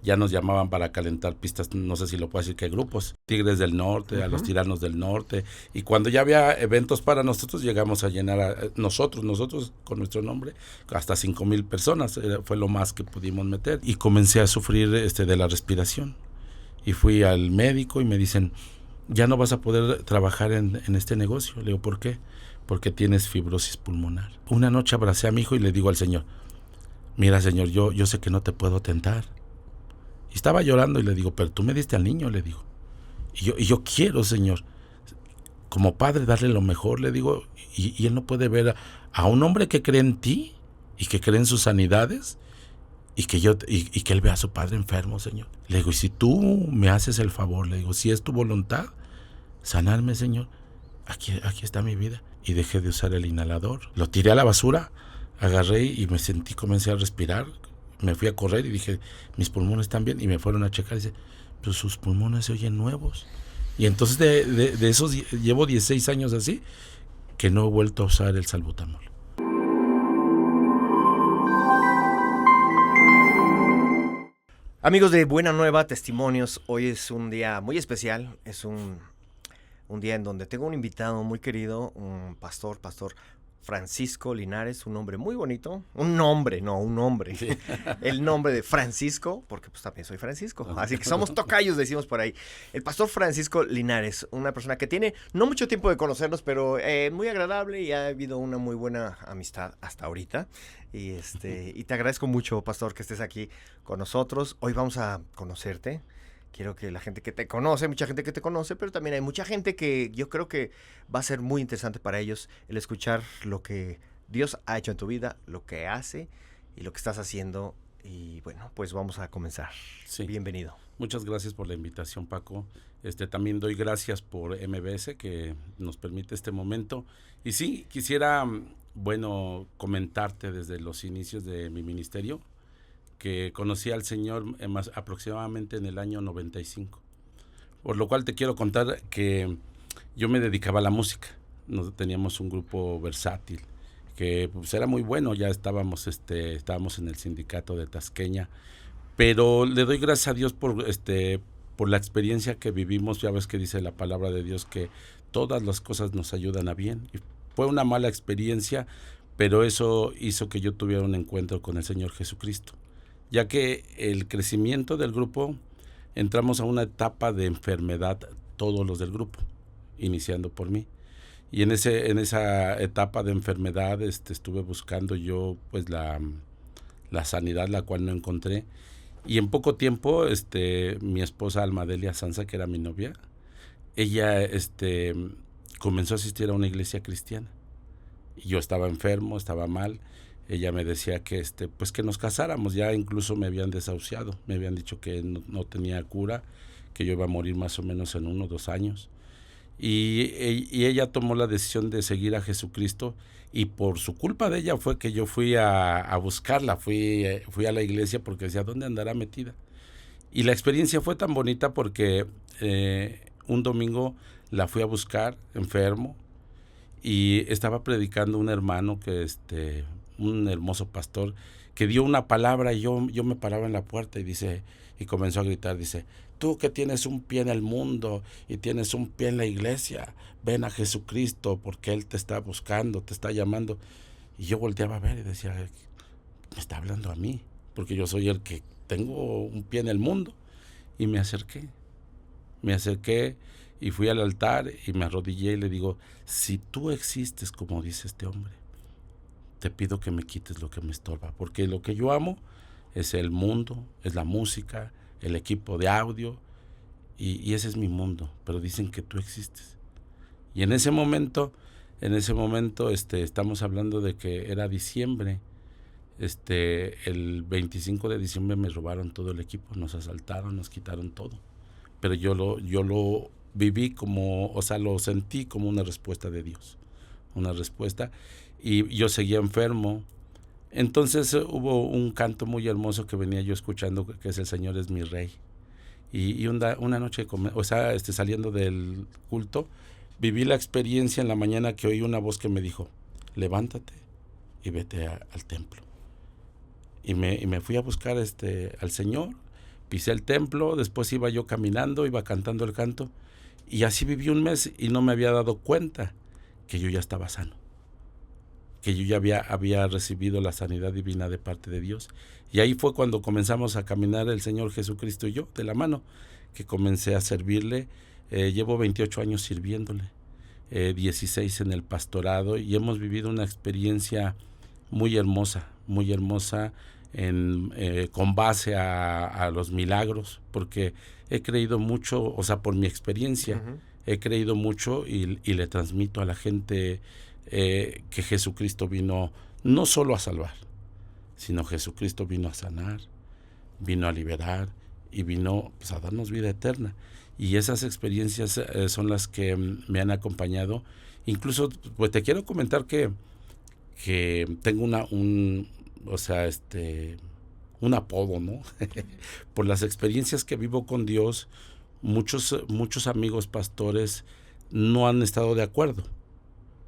ya nos llamaban para calentar pistas, no sé si lo puedo decir, qué grupos, Tigres del Norte, a los Tiranos del Norte, y cuando ya había eventos para nosotros, llegamos a llenar nosotros con nuestro nombre, hasta 5,000 personas, fue lo más que pudimos meter, y comencé a sufrir de la respiración, y fui al médico y me dicen, ya no vas a poder trabajar en este negocio. Le digo, ¿por qué? Porque tienes fibrosis pulmonar. Una noche abracé a mi hijo y le digo al Señor, mira, Señor, yo sé que no te puedo tentar. Y estaba llorando y le digo, pero tú me diste al niño, le digo. Y yo quiero, Señor, como padre darle lo mejor, le digo, y él no puede ver a un hombre que cree en ti y que cree en sus sanidades y que él vea a su padre enfermo, Señor. Le digo, y si tú me haces el favor, le digo, si es tu voluntad, sanarme, Señor, aquí está mi vida. Y dejé de usar el inhalador. Lo tiré a la basura, agarré y comencé a respirar. Me fui a correr y dije, mis pulmones están bien. Y me fueron a checar y dice, pues sus pulmones se oyen nuevos. Y entonces de esos llevo 16 años así, que no he vuelto a usar el salbutamol. Amigos de Buena Nueva Testimonios, hoy es un día muy especial, es un día en donde tengo un invitado muy querido, un pastor Francisco Linares, un nombre muy bonito, un nombre, Sí. el nombre de Francisco, porque pues también soy Francisco, así que somos tocayos, decimos por ahí. El pastor Francisco Linares, una persona que tiene no mucho tiempo de conocernos, pero muy agradable y ha habido una muy buena amistad hasta ahorita. Y te agradezco mucho, pastor, que estés aquí con nosotros. Hoy vamos a conocerte. Quiero que la gente que te conoce, mucha gente que te conoce, pero también hay mucha gente que yo creo que va a ser muy interesante para ellos el escuchar lo que Dios ha hecho en tu vida, lo que hace y lo que estás haciendo. Y bueno, pues vamos a comenzar. Sí. Bienvenido. Muchas gracias por la invitación, Paco. También doy gracias por MBS que nos permite este momento. Y sí, quisiera, comentarte desde los inicios de mi ministerio, que conocí al Señor aproximadamente en el año 95. Por lo cual te quiero contar que yo me dedicaba a la música. Teníamos un grupo versátil que pues era muy bueno, ya estábamos en el sindicato de Tasqueña, pero le doy gracias a Dios por la experiencia que vivimos. Ya ves que dice la palabra de Dios que todas las cosas nos ayudan a bien. Y fue una mala experiencia, pero eso hizo que yo tuviera un encuentro con el Señor Jesucristo, ya que el crecimiento del grupo, entramos a una etapa de enfermedad todos los del grupo, iniciando por mí. Y en esa etapa de enfermedad estuve buscando yo pues la sanidad, la cual no encontré. Y en poco tiempo mi esposa Almadelia Sanza, que era mi novia, ella comenzó a asistir a una iglesia cristiana. Y yo estaba enfermo, estaba mal. Ella me decía que pues que nos casáramos. Ya incluso me habían desahuciado, me habían dicho que no tenía cura, que yo iba a morir más o menos en 1 o 2 años. Y ella tomó la decisión de seguir a Jesucristo, y por su culpa de ella fue que yo fui a buscarla, fui a la iglesia porque decía, ¿dónde andará metida? Y la experiencia fue tan bonita porque un domingo la fui a buscar enfermo, y estaba predicando un hermano un hermoso pastor que dio una palabra, y yo me paraba en la puerta y comenzó a gritar, dice, tú que tienes un pie en el mundo y tienes un pie en la iglesia, ven a Jesucristo porque Él te está buscando, te está llamando. Y yo volteaba a ver y decía, me está hablando a mí, porque yo soy el que tengo un pie en el mundo. Y me acerqué y fui al altar y me arrodillé y le digo, si tú existes como dice este hombre, te pido que me quites lo que me estorba, porque lo que yo amo es el mundo, es la música, el equipo de audio, y ese es mi mundo, pero dicen que tú existes. Y en ese momento, estamos hablando de que era diciembre, el 25 de diciembre me robaron todo el equipo, nos asaltaron, nos quitaron todo, pero yo lo viví lo sentí como una respuesta de Dios, una respuesta, y yo seguía enfermo. Entonces hubo un canto muy hermoso que venía yo escuchando, que es El Señor es mi Rey. Y una noche, saliendo del culto, viví la experiencia en la mañana que oí una voz que me dijo, levántate y vete al templo. Y me fui a buscar al Señor, pisé el templo, después iba yo caminando, iba cantando el canto, y así viví un mes y no me había dado cuenta que yo ya estaba sano, que yo ya había recibido la sanidad divina de parte de Dios. Y ahí fue cuando comenzamos a caminar el Señor Jesucristo y yo de la mano, que comencé a servirle. Llevo 28 años sirviéndole, 16 en el pastorado, y hemos vivido una experiencia muy hermosa con base a los milagros, porque he creído mucho, o sea, por mi experiencia, he creído mucho y le transmito a la gente que Jesucristo vino no solo a salvar, sino Jesucristo vino a sanar, vino a liberar y vino, pues, a darnos vida eterna. Y esas experiencias son las que me han acompañado. Incluso, pues te quiero comentar que tengo un apodo, ¿no? Por las experiencias que vivo con Dios. Muchos amigos pastores no han estado de acuerdo,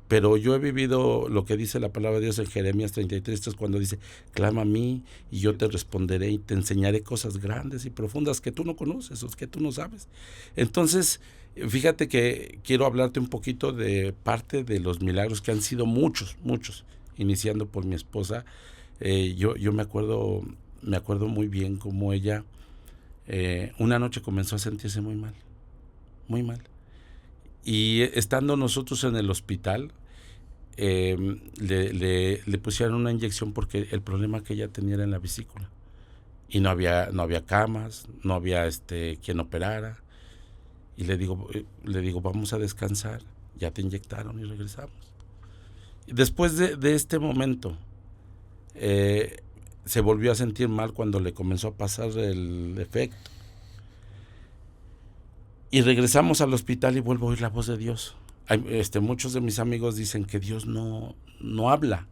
pero yo he vivido lo que dice la palabra de Dios en Jeremías 33, cuando dice: clama a mí y yo te responderé y te enseñaré cosas grandes y profundas que tú no conoces o que tú no sabes. Entonces, fíjate que quiero hablarte un poquito de parte de los milagros, que han sido muchos, iniciando por mi esposa. Yo me acuerdo muy bien cómo ella una noche comenzó a sentirse muy mal. Y estando nosotros en el hospital, le pusieron una inyección porque el problema que ella tenía era en la vesícula. Y no había camas, no había quien operara. Y le digo, vamos a descansar, ya te inyectaron, y regresamos. Y después de este momento, se volvió a sentir mal cuando le comenzó a pasar el efecto. Y regresamos al hospital y vuelvo a oír la voz de Dios. Muchos de mis amigos dicen que Dios no habla.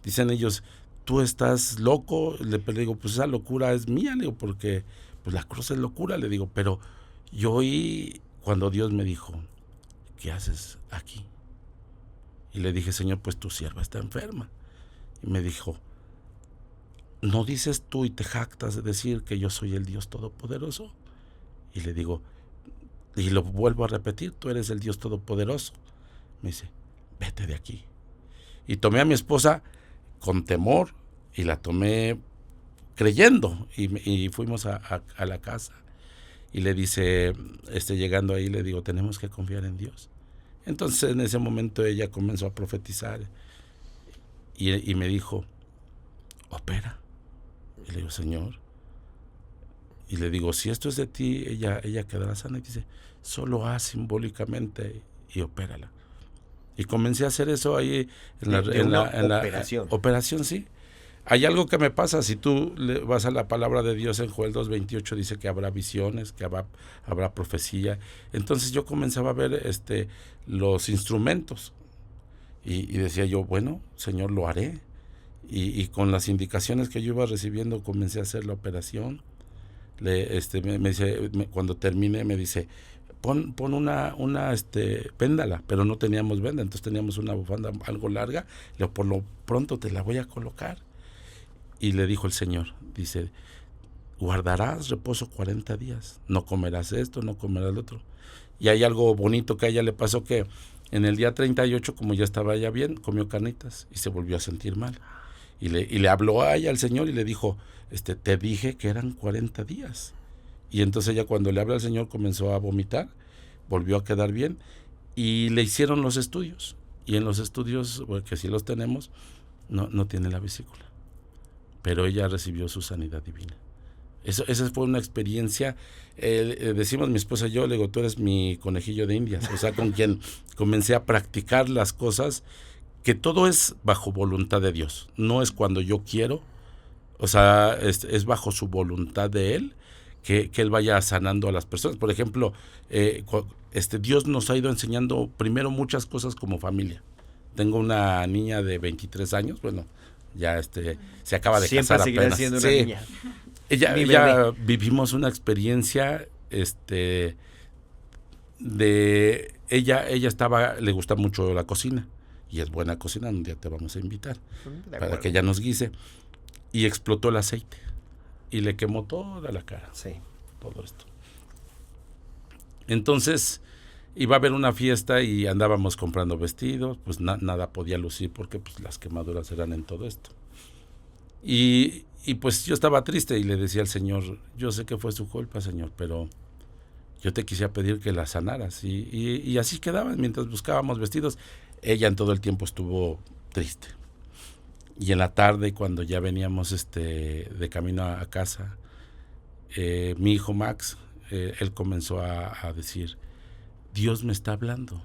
Dicen ellos: tú estás loco. Le digo: pues esa locura es mía, le digo, porque pues la cruz es locura, le digo. Pero yo oí cuando Dios me dijo: ¿qué haces aquí? Y le dije: Señor, pues tu sierva está enferma. Y me dijo: ¿no dices tú y te jactas de decir que yo soy el Dios Todopoderoso? Y le digo, y lo vuelvo a repetir: tú eres el Dios Todopoderoso. Me dice: vete de aquí. Y tomé a mi esposa con temor y la tomé creyendo, y fuimos a la casa. Y le dice, llegando ahí, le digo: tenemos que confiar en Dios. Entonces en ese momento ella comenzó a profetizar y me dijo: opera. Y le digo: Señor. Y le digo: si esto es de ti, ella quedará sana. Y dice: solo haz simbólicamente y opérala. Y comencé a hacer eso ahí en la operación, sí. Hay algo que me pasa: si tú vas a la palabra de Dios en Joel 2:28, dice que habrá visiones, que habrá profecía. Entonces yo comenzaba a ver los instrumentos y decía yo: bueno, Señor, lo haré. Y con las indicaciones que yo iba recibiendo comencé a hacer la operación. Me dice, cuando terminé, me dice: pon una véndala, pero no teníamos venda, entonces teníamos una bufanda algo larga. Le digo: por lo pronto te la voy a colocar. Y le dijo el Señor, dice: guardarás reposo 40 días, no comerás esto, no comerás lo otro. Y hay algo bonito que a ella le pasó, que en el día 38, como ya estaba ella bien, comió carnitas y se volvió a sentir mal. Y le habló a ella al Señor y le dijo: te dije que eran 40 días. Y entonces ella, cuando le habla al Señor, comenzó a vomitar, volvió a quedar bien, y le hicieron los estudios. Y en los estudios, que sí los tenemos, no tiene la vesícula. Pero ella recibió su sanidad divina. Esa fue una experiencia. Decimos mi esposa y yo, le digo: tú eres mi conejillo de indias. O sea, con quien comencé a practicar las cosas, que todo es bajo voluntad de Dios. No es cuando yo quiero. O sea, es bajo su voluntad de Él que Él vaya sanando a las personas. Por ejemplo, Dios nos ha ido enseñando primero muchas cosas como familia. Tengo una niña de 23 años, bueno, ya se acaba de casar apenas. Siempre seguirá siendo una niña. Ella vivimos una experiencia de ella le gusta mucho la cocina y es buena cocinando. Un día te vamos a invitar para que ella nos guise. Y explotó el aceite. y le quemó toda la cara. Sí. Todo esto. Entonces iba a haber una fiesta y andábamos comprando vestidos, pues nada podía lucir porque pues las quemaduras eran en todo esto. Y pues yo estaba triste y le decía al Señor, yo sé que fue su culpa, Señor, pero yo te quisiera pedir que la sanaras. Y así quedaban mientras buscábamos vestidos. Ella en todo el tiempo estuvo triste. Y en la tarde, cuando ya veníamos de camino a casa, mi hijo Max, él comenzó a decir, Dios me está hablando.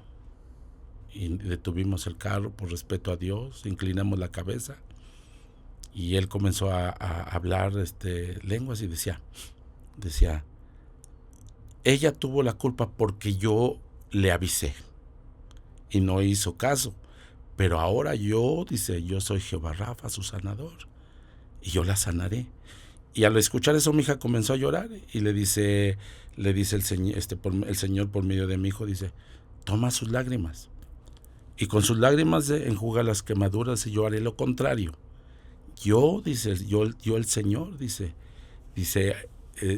Y detuvimos el carro por respeto a Dios, inclinamos la cabeza y él comenzó a hablar lenguas y decía, ella tuvo la culpa porque yo le avisé y no hizo caso, pero ahora yo soy Jehová Rafa, su sanador, y yo la sanaré. Y al escuchar eso mi hija comenzó a llorar y le dice el Señor por medio de mi hijo, dice, toma sus lágrimas y con sus lágrimas enjuga las quemaduras y yo haré lo contrario. Yo el Señor,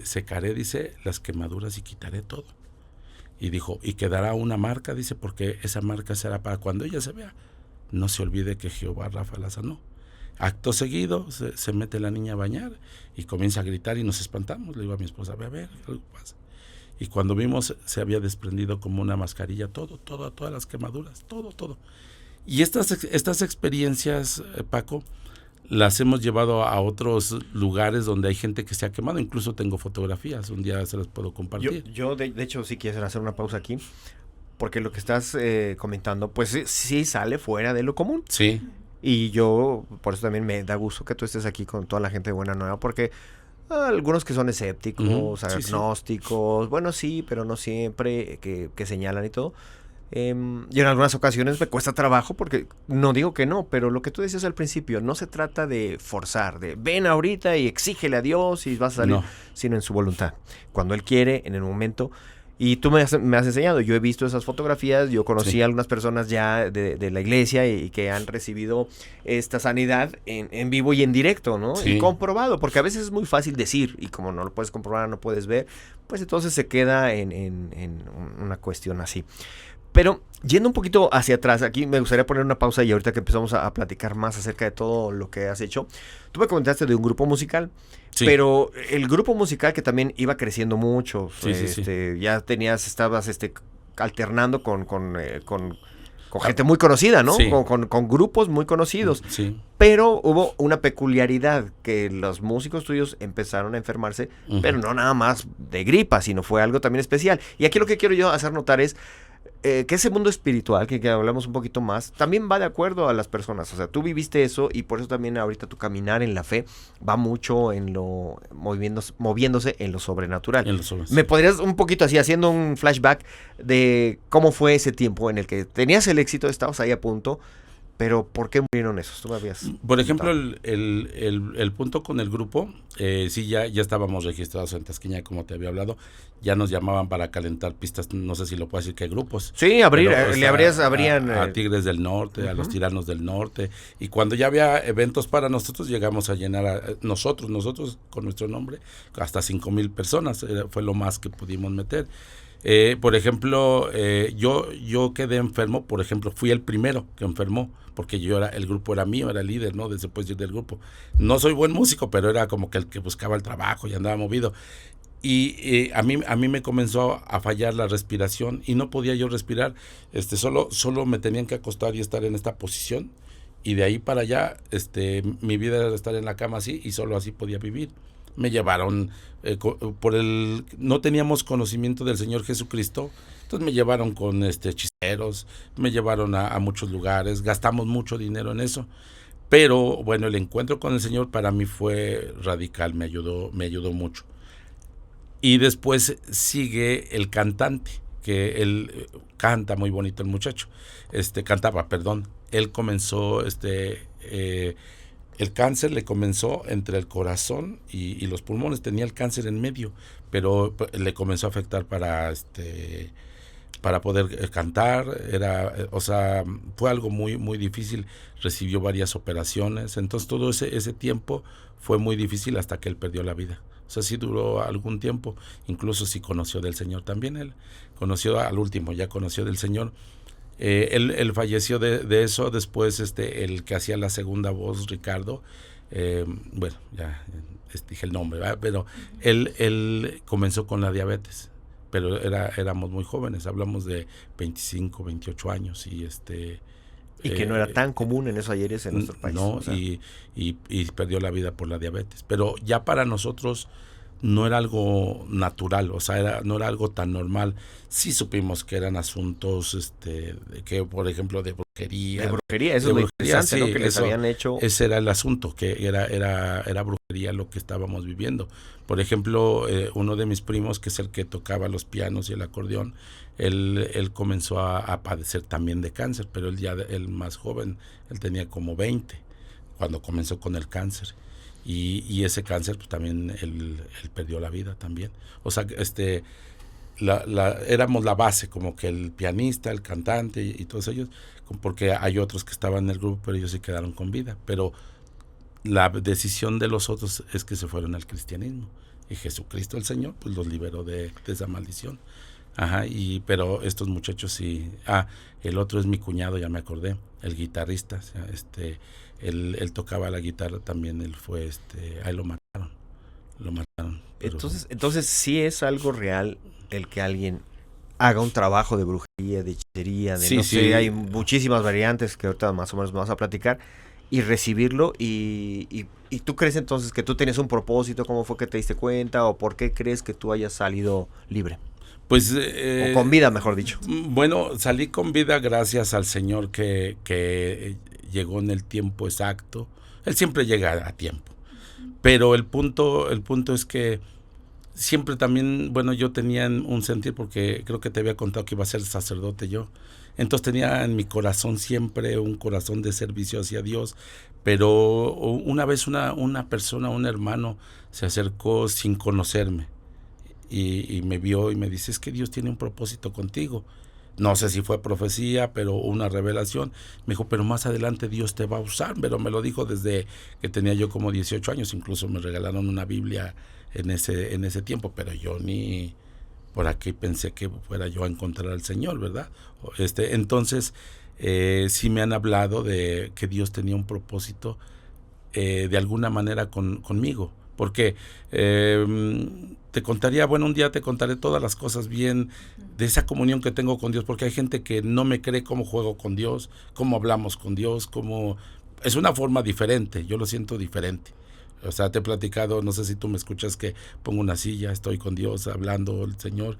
secaré, las quemaduras y quitaré todo. Y dijo, y quedará una marca, porque esa marca será para cuando ella se vea, no se olvide que Jehová Rafa la sanó. Acto seguido, se mete la niña a bañar y comienza a gritar y nos espantamos. Le digo a mi esposa, a ver, algo pasa. Y cuando vimos, se había desprendido como una mascarilla, todas las quemaduras, todo. Y estas experiencias, Paco, las hemos llevado a otros lugares donde hay gente que se ha quemado. Incluso tengo fotografías, un día se las puedo compartir. Yo de hecho, sí quiero hacer una pausa aquí, porque lo que estás comentando, pues sí sale fuera de lo común. Sí. Y yo, por eso también me da gusto que tú estés aquí con toda la gente de Buena Nueva, porque algunos que son escépticos, agnósticos, bueno, sí, pero no siempre, que señalan y todo. Y en algunas ocasiones me cuesta trabajo porque no digo que no, pero lo que tú decías al principio, no se trata de forzar, de ven ahorita y exígele a Dios y vas a salir, sino en su voluntad. Cuando Él quiere, en el momento. Y tú me has enseñado, yo he visto esas fotografías, yo conocí a algunas personas ya de la iglesia y que han recibido esta sanidad en vivo y en directo, ¿no? Sí. Y comprobado, porque a veces es muy fácil decir, y como no lo puedes comprobar, no puedes ver, pues entonces se queda en una cuestión así. Pero yendo un poquito hacia atrás, aquí me gustaría poner una pausa y ahorita que empezamos a platicar más acerca de todo lo que has hecho. Tú me comentaste de un grupo musical, pero el grupo musical que también iba creciendo mucho, ya estabas alternando con gente muy conocida, ¿no? Sí. Con grupos muy conocidos. Sí. Pero hubo una peculiaridad, que los músicos tuyos empezaron a enfermarse, pero no nada más de gripa, sino fue algo también especial. Y aquí lo que quiero yo hacer notar es que ese mundo espiritual, que hablamos un poquito más, también va de acuerdo a las personas. O sea, tú viviste eso y por eso también ahorita tu caminar en la fe va mucho en lo moviéndose en lo sobrenatural. ¿Me podrías un poquito así, haciendo un flashback de cómo fue ese tiempo en el que tenías el éxito, estabas ahí a punto, pero ¿por qué murieron esos? ¿Tú me habías Por ejemplo, el punto con el grupo, sí, ya estábamos registrados en Tasqueña, como te había hablado, ya nos llamaban para calentar pistas, no sé si lo puedo decir, ¿qué grupos? Sí, abrían a Tigres del Norte, a los Tiranos del Norte, y cuando ya había eventos para nosotros, llegamos a llenar nosotros con nuestro nombre, hasta 5,000 personas, fue lo más que pudimos meter. Por ejemplo, yo quedé enfermo, por ejemplo, fui el primero que enfermó, porque el grupo era mío, era el líder, ¿no? Después del grupo. No soy buen músico, pero era como que el que buscaba el trabajo y andaba movido. Y a mí me comenzó a fallar la respiración y no podía yo respirar. Solo me tenían que acostar y estar en esta posición. Y de ahí para allá, mi vida era estar en la cama así y solo así podía vivir. Me llevaron no teníamos conocimiento del Señor Jesucristo, entonces me llevaron con hechiceros, me llevaron a muchos lugares, gastamos mucho dinero en eso, pero bueno, el encuentro con el Señor para mí fue radical, me ayudó mucho. Y después sigue el cantante, que él canta muy bonito el muchacho, cantaba, él comenzó el cáncer le comenzó entre el corazón y los pulmones, tenía el cáncer en medio, pero le comenzó a afectar para para poder cantar, o sea, fue algo muy, muy difícil, recibió varias operaciones, entonces todo ese tiempo fue muy difícil hasta que él perdió la vida. O sea, sí duró algún tiempo, incluso sí conoció del Señor también, él conoció al último, ya conoció del Señor. Él falleció de eso, después el que hacía la segunda voz, Ricardo, bueno, ya dije el nombre, ¿verdad? Pero él comenzó con la diabetes, pero éramos muy jóvenes, hablamos de 25, 28 años y que no era tan común en esos ayeres en nuestro país. No, o sea. y perdió la vida por la diabetes. Pero ya para nosotros no era algo natural, o sea, no era algo tan normal. Sí supimos que eran asuntos, que por ejemplo de brujería. De brujería, eso de es muy brujería, interesante, sí, ¿no? Que les habían hecho. Ese era el asunto, que era brujería lo que estábamos viviendo. Por ejemplo, uno de mis primos, que es el que tocaba los pianos y el acordeón, él comenzó a padecer también de cáncer, pero él ya, el más joven, él tenía como 20 cuando comenzó con el cáncer. Y ese cáncer, pues también él perdió la vida también. O sea, éramos la base, como que el pianista, el cantante y todos ellos, porque hay otros que estaban en el grupo, pero ellos sí quedaron con vida. Pero la decisión de los otros es que se fueron al cristianismo. Y Jesucristo, el Señor, pues los liberó de esa maldición. Ajá, pero estos muchachos sí. El otro es mi cuñado, ya me acordé, el guitarrista, o sea, él tocaba la guitarra también, él fue, ahí lo mataron. Entonces sí es algo real el que alguien haga un trabajo de brujería, de hechicería, de sí, no sí. sé, hay muchísimas variantes que ahorita más o menos vamos a platicar, y recibirlo, y tú crees entonces que tú tienes un propósito, ¿cómo fue que te diste cuenta, o por qué crees que tú hayas salido libre? Pues, o con vida, mejor dicho. Bueno, salí con vida gracias al Señor que llegó en el tiempo exacto. Él siempre llega a tiempo. Pero el punto es que siempre también, bueno, yo tenía un sentir, porque creo que te había contado que iba a ser sacerdote yo. Entonces tenía en mi corazón siempre un corazón de servicio hacia Dios. Pero una vez una persona, un hermano, se acercó sin conocerme. Y me vio y me dice, es que Dios tiene un propósito contigo. No sé si fue profecía, pero una revelación. Me dijo, pero más adelante Dios te va a usar. Pero me lo dijo desde que tenía yo como 18 años. Incluso me regalaron una Biblia en ese tiempo, pero yo ni por aquí pensé que fuera yo a encontrar al Señor, ¿verdad? Entonces, sí me han hablado de que Dios tenía un propósito de alguna manera conmigo. Porque te contaría, bueno, un día te contaré todas las cosas bien de esa comunión que tengo con Dios, porque hay gente que no me cree cómo juego con Dios, cómo hablamos con Dios, cómo es una forma diferente, yo lo siento diferente. O sea, te he platicado, no sé si tú me escuchas, que pongo una silla, estoy con Dios hablando, el Señor,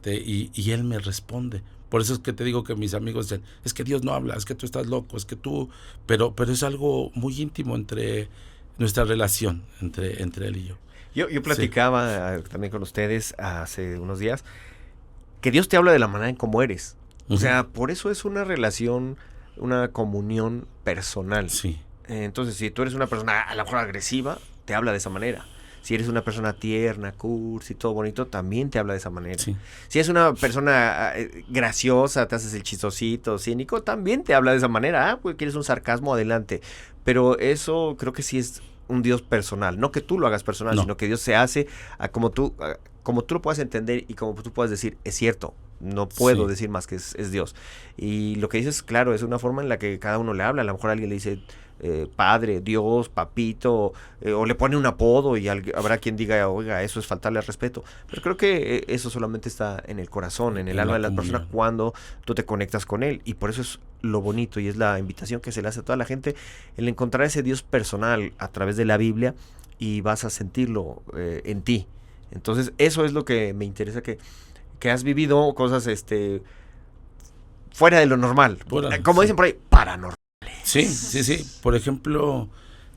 y Él me responde. Por eso es que te digo que mis amigos dicen, es que Dios no habla, es que tú estás loco, es que tú... Pero es algo muy íntimo entre nuestra relación, entre Él y yo. Yo platicaba también con ustedes hace unos días que Dios te habla de la manera en cómo eres. O sea, por eso es una relación, una comunión personal. Sí. Entonces, si tú eres una persona a lo mejor agresiva, te habla de esa manera. Si eres una persona tierna, cursi, todo bonito, también te habla de esa manera. Sí. Si eres una persona graciosa, te haces el chistosito, cínico, también te habla de esa manera. Pues quieres un sarcasmo, adelante. Pero eso creo que sí es un Dios personal. No que tú lo hagas personal, sino que Dios se hace como tú lo puedas entender y como tú puedas decir, es cierto. No puedo decir más que es Dios. Y lo que dices, claro, es una forma en la que cada uno le habla. A lo mejor alguien le dice padre, Dios, papito, o le pone un apodo y habrá quien diga, oiga, eso es faltarle al respeto. Pero creo que eso solamente está en el corazón, en el alma de la persona cuando tú te conectas con él. Y por eso es lo bonito y es la invitación que se le hace a toda la gente, el encontrar ese Dios personal a través de la Biblia, y vas a sentirlo en ti. Entonces eso es lo que me interesa, que has vivido cosas fuera de lo normal. Como dicen por ahí, paranormal. Sí. Por ejemplo,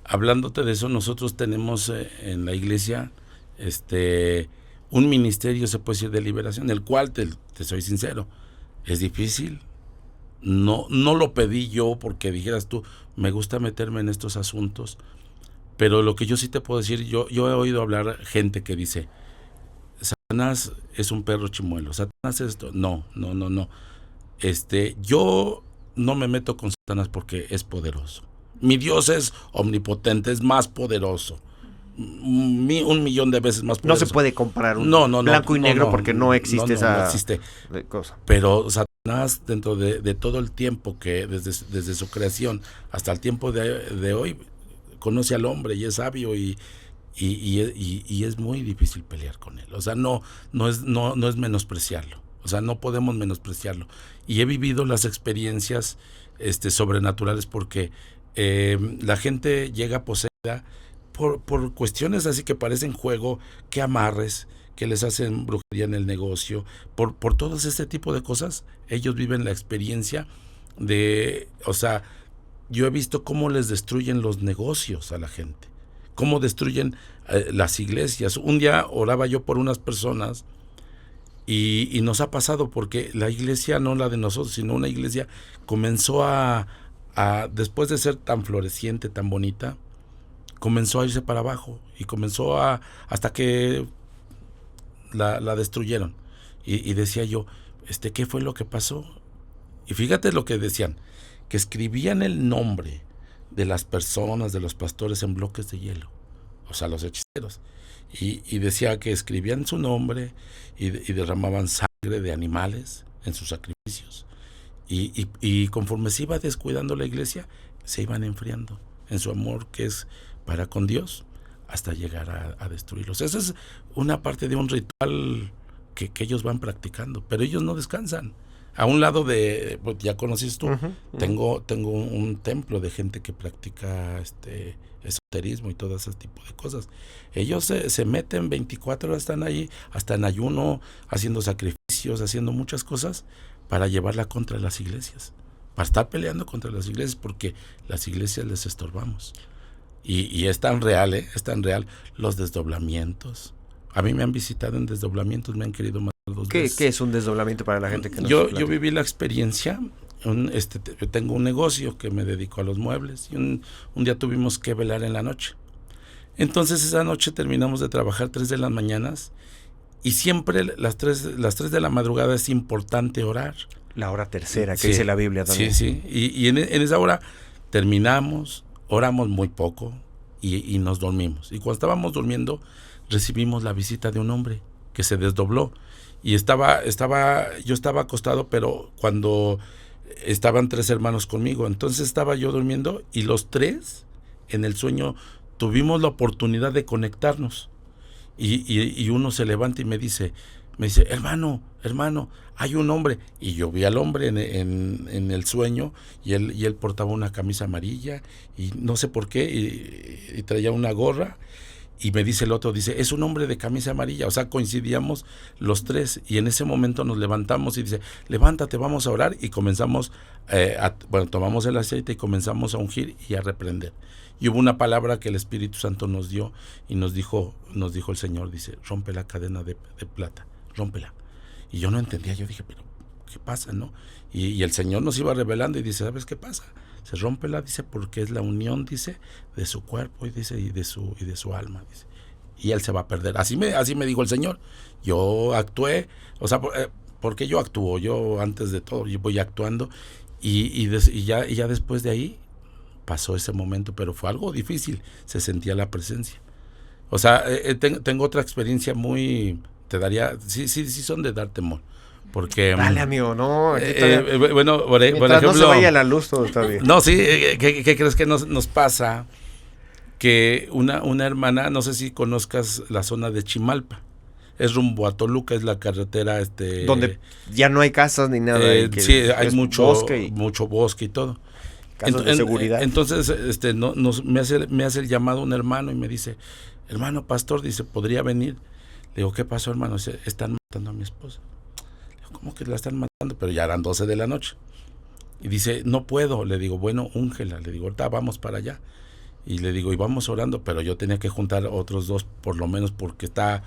hablándote de eso, nosotros tenemos en la iglesia un ministerio, se puede decir, de liberación, el cual, te soy sincero, es difícil. No lo pedí yo porque dijeras tú, me gusta meterme en estos asuntos, pero lo que yo sí te puedo decir, yo he oído hablar gente que dice, Satanás es un perro chimuelo, Satanás es esto. No. Yo no me meto con Satanás porque es poderoso. Mi Dios es omnipotente, es más poderoso. 1,000,000 de veces más poderoso. No se puede comparar un blanco y negro porque no existe esa cosa. Pero Satanás, dentro de todo el tiempo que desde su creación hasta el tiempo de hoy, conoce al hombre y es sabio y es muy difícil pelear con él. O sea, no es menospreciarlo. O sea, no podemos menospreciarlo. Y he vivido las experiencias sobrenaturales porque la gente llega poseída por cuestiones así que parecen juego, que amarres, que les hacen brujería en el negocio, por todo este tipo de cosas. Ellos viven la experiencia o sea, yo he visto cómo les destruyen los negocios a la gente, cómo destruyen las iglesias. Un día oraba yo por unas personas y nos ha pasado porque la iglesia, no la de nosotros, sino una iglesia comenzó a después de ser tan floreciente, tan bonita, comenzó a irse para abajo y comenzó hasta que la destruyeron. Y decía yo, ¿qué fue lo que pasó? Y fíjate lo que decían, que escribían el nombre de las personas, de los pastores en bloques de hielo, o sea, los hechiceros. Y decía que escribían su nombre y derramaban sangre de animales en sus sacrificios. Y conforme se iba descuidando la iglesia, se iban enfriando en su amor que es para con Dios, hasta llegar a destruirlos. Esa es una parte de un ritual que ellos van practicando, pero ellos no descansan. A un lado pues ya conociste tú, tengo un templo de gente que practica esoterismo y todo ese tipo de cosas. Ellos se meten 24 horas, están ahí, hasta en ayuno, haciendo sacrificios, haciendo muchas cosas para llevarla contra las iglesias, para estar peleando contra las iglesias, porque las iglesias les estorbamos. Y es tan real, es tan real los desdoblamientos. A mí me han visitado en desdoblamientos, me han querido matar 2 veces. ¿Qué es un desdoblamiento para la gente que no Yo viví la experiencia. Tengo un negocio que me dedico a los muebles y un día tuvimos que velar en la noche. Entonces esa noche terminamos de trabajar 3 de las mañanas y siempre las 3 de la madrugada es importante orar. La hora tercera que dice la Biblia también. Sí. Y en esa hora terminamos, oramos muy poco y nos dormimos. Y cuando estábamos durmiendo recibimos la visita de un hombre que se desdobló y yo estaba acostado, pero cuando estaban 3 hermanos conmigo, entonces estaba yo durmiendo y los 3 en el sueño tuvimos la oportunidad de conectarnos y uno se levanta y me dice, hermano, hay un hombre, y yo vi al hombre en el sueño y él portaba una camisa amarilla y no sé por qué y traía una gorra. Y me dice el otro, es un hombre de camisa amarilla. O sea, coincidíamos los 3. Y en ese momento nos levantamos y dice, levántate, vamos a orar. Y comenzamos, tomamos el aceite y comenzamos a ungir y a reprender. Y hubo una palabra que el Espíritu Santo nos dio y nos dijo el Señor, dice, rompe la cadena de plata, rómpela. Y yo no entendía, yo dije, pero ¿qué pasa, no? Y el Señor nos iba revelando y dice, ¿sabes qué pasa? Se rómpela, dice, porque es la unión, dice, de su cuerpo y de su alma, dice. Y él se va a perder. Así me dijo el Señor. Yo actué, o sea, porque yo actúo, yo antes de todo, yo voy actuando y ya después de ahí pasó ese momento, pero fue algo difícil, se sentía la presencia. O sea, tengo otra experiencia sí son de dar temor. Porque dale, amigo, no. Bueno, por ejemplo, no se vaya la luz, todo está bien. No, sí, ¿qué crees que nos pasa? Que una hermana, no sé si conozcas la zona de Chimalpa, es rumbo a Toluca, es la carretera donde ya no hay casas ni nada. Sí, hay mucho bosque y todo. Casos de seguridad. Entonces, me hace el llamado un hermano y me dice, hermano pastor, dice, ¿podría venir? Le digo, ¿qué pasó, hermano? Dice, están matando a mi esposa. ¿Cómo que la están matando? Pero ya eran 12 de la noche. Y dice, no puedo. Le digo, bueno, úngela. Le digo, ahorita vamos para allá. Y le digo, y vamos orando. Pero yo tenía que juntar otros 2 por lo menos porque está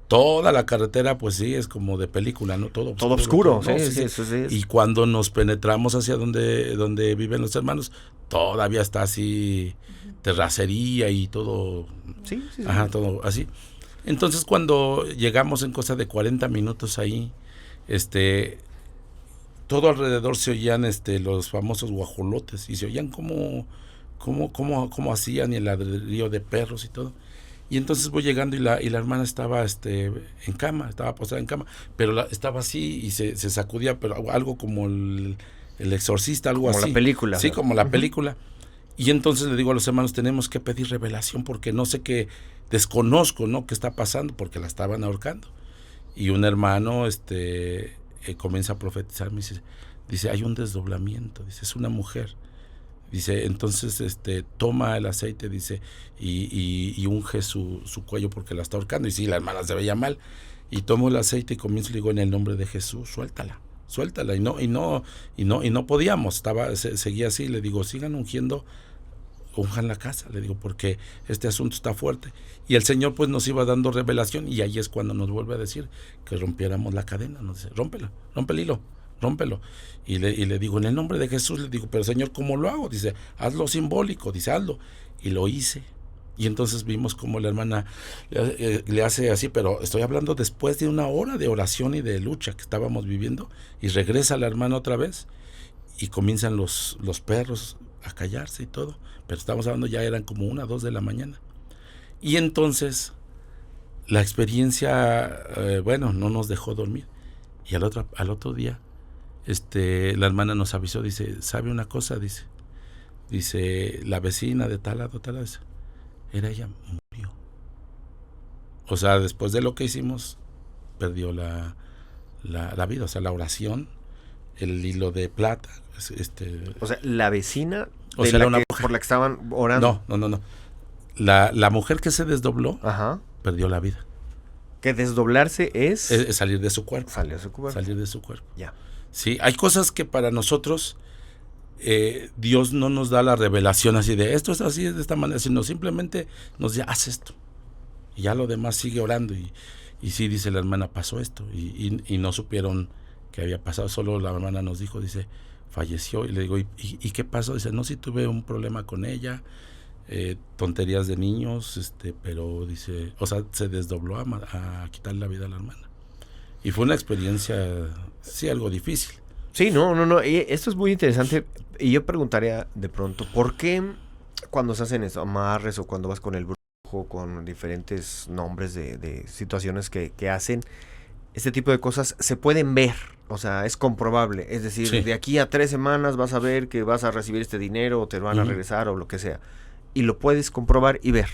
toda la carretera, pues sí, es como de película, ¿no? Todo oscuro. Sí. Y cuando nos penetramos hacia donde viven los hermanos, todavía está así terracería y todo. Sí. Ajá, todo así. Entonces cuando llegamos en cosa de 40 minutos ahí, todo alrededor se oían los famosos guajolotes y se oían como hacían y el ladrillo de perros y todo. Y entonces voy llegando y la hermana estaba en cama, estaba posada en cama, pero estaba así y se sacudía, pero algo como el exorcista, algo como así. Como la película. Sí, como la película. Y entonces le digo a los hermanos, tenemos que pedir revelación porque no sé qué, desconozco, ¿no? qué está pasando, porque la estaban ahorcando. Y un hermano comienza a profetizar, me dice, hay un desdoblamiento, dice, es una mujer. Dice, entonces toma el aceite, dice, y unge su cuello porque la está ahorcando. Y sí, la hermana se veía mal. Y tomo el aceite y comienzo y le digo, en el nombre de Jesús, suéltala. Y no podíamos, seguía así. Le digo, sigan ungiendo, unjan la casa, le digo, porque este asunto está fuerte. Y el Señor pues nos iba dando revelación, y ahí es cuando nos vuelve a decir que rompiéramos la cadena. Nos dice, rómpelo, rompe el hilo, rómpelo. Y le digo, en el nombre de Jesús, le digo, pero Señor, ¿cómo lo hago? Dice, hazlo simbólico, dice, hazlo. Y lo hice. Y entonces vimos como la hermana le hace así, pero estoy hablando después de una hora de oración y de lucha que estábamos viviendo, y regresa la hermana otra vez, y comienzan los perros a callarse y todo, pero estamos hablando, ya eran como 1, 2 de la mañana. Y entonces la experiencia, no nos dejó dormir. Y al otro día, la hermana nos avisó, dice, ¿sabe una cosa? Dice, la vecina de tal lado, era ella, murió. O sea, después de lo que hicimos, perdió la vida, o sea, la oración, el hilo de plata. O sea, la vecina por la que estaban orando. No. La mujer que se desdobló, ajá, perdió la vida. Que desdoblarse es salir de su cuerpo. Salir de su cuerpo. Ya. Sí, hay cosas que para nosotros Dios no nos da la revelación así de esto es así, de esta manera, sino simplemente nos dice, haz esto. Y ya lo demás sigue orando. Y sí, dice la hermana, pasó esto. Y no supieron qué había pasado. Solo la hermana nos dijo, dice, falleció. Y le digo, ¿y qué pasó? Dice, no, sí tuve un problema con ella, tonterías de niños, pero dice, o sea, se desdobló a quitarle la vida a la hermana. Y fue una experiencia, sí, algo difícil. Sí, no. Esto es muy interesante. Y yo preguntaría de pronto, ¿por qué cuando se hacen eso, amarres, o cuando vas con el brujo, con diferentes nombres de situaciones que hacen, este tipo de cosas se pueden ver? O sea, es comprobable. Es decir, sí, de aquí a 3 semanas vas a ver que vas a recibir este dinero, o te van a regresar, o lo que sea. Y lo puedes comprobar y ver.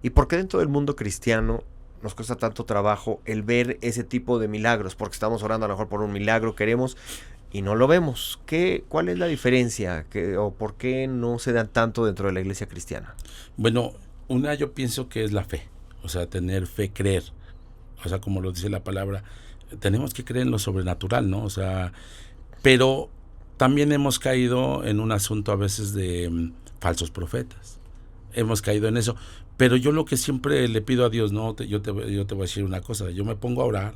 ¿Y por qué dentro del mundo cristiano nos cuesta tanto trabajo el ver ese tipo de milagros? Porque estamos orando a lo mejor por un milagro, queremos, y no lo vemos. ¿Cuál es la diferencia? ¿O por qué no se dan tanto dentro de la iglesia cristiana? Bueno, yo pienso que es la fe. O sea, tener fe, creer. O sea, como lo dice la palabra, tenemos que creer en lo sobrenatural, ¿no? O sea, pero también hemos caído en un asunto a veces de falsos profetas. Hemos caído en eso. Pero yo lo que siempre le pido a Dios, ¿no? Yo te voy a decir una cosa. Yo me pongo a orar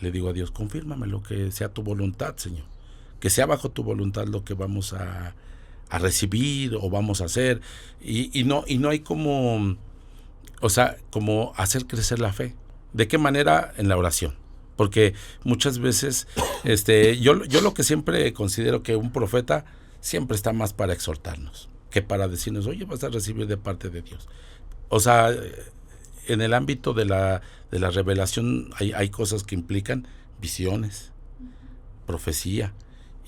y le digo a Dios, confírmame lo que sea tu voluntad, Señor. Que sea bajo tu voluntad lo que vamos a recibir o vamos a hacer. Y no hay como, o sea, como hacer crecer la fe. ¿De qué manera? En la oración. Porque muchas veces, yo lo que siempre considero que un profeta siempre está más para exhortarnos que para decirnos, oye, vas a recibir de parte de Dios. O sea, en el ámbito de la revelación hay cosas que implican visiones, profecía,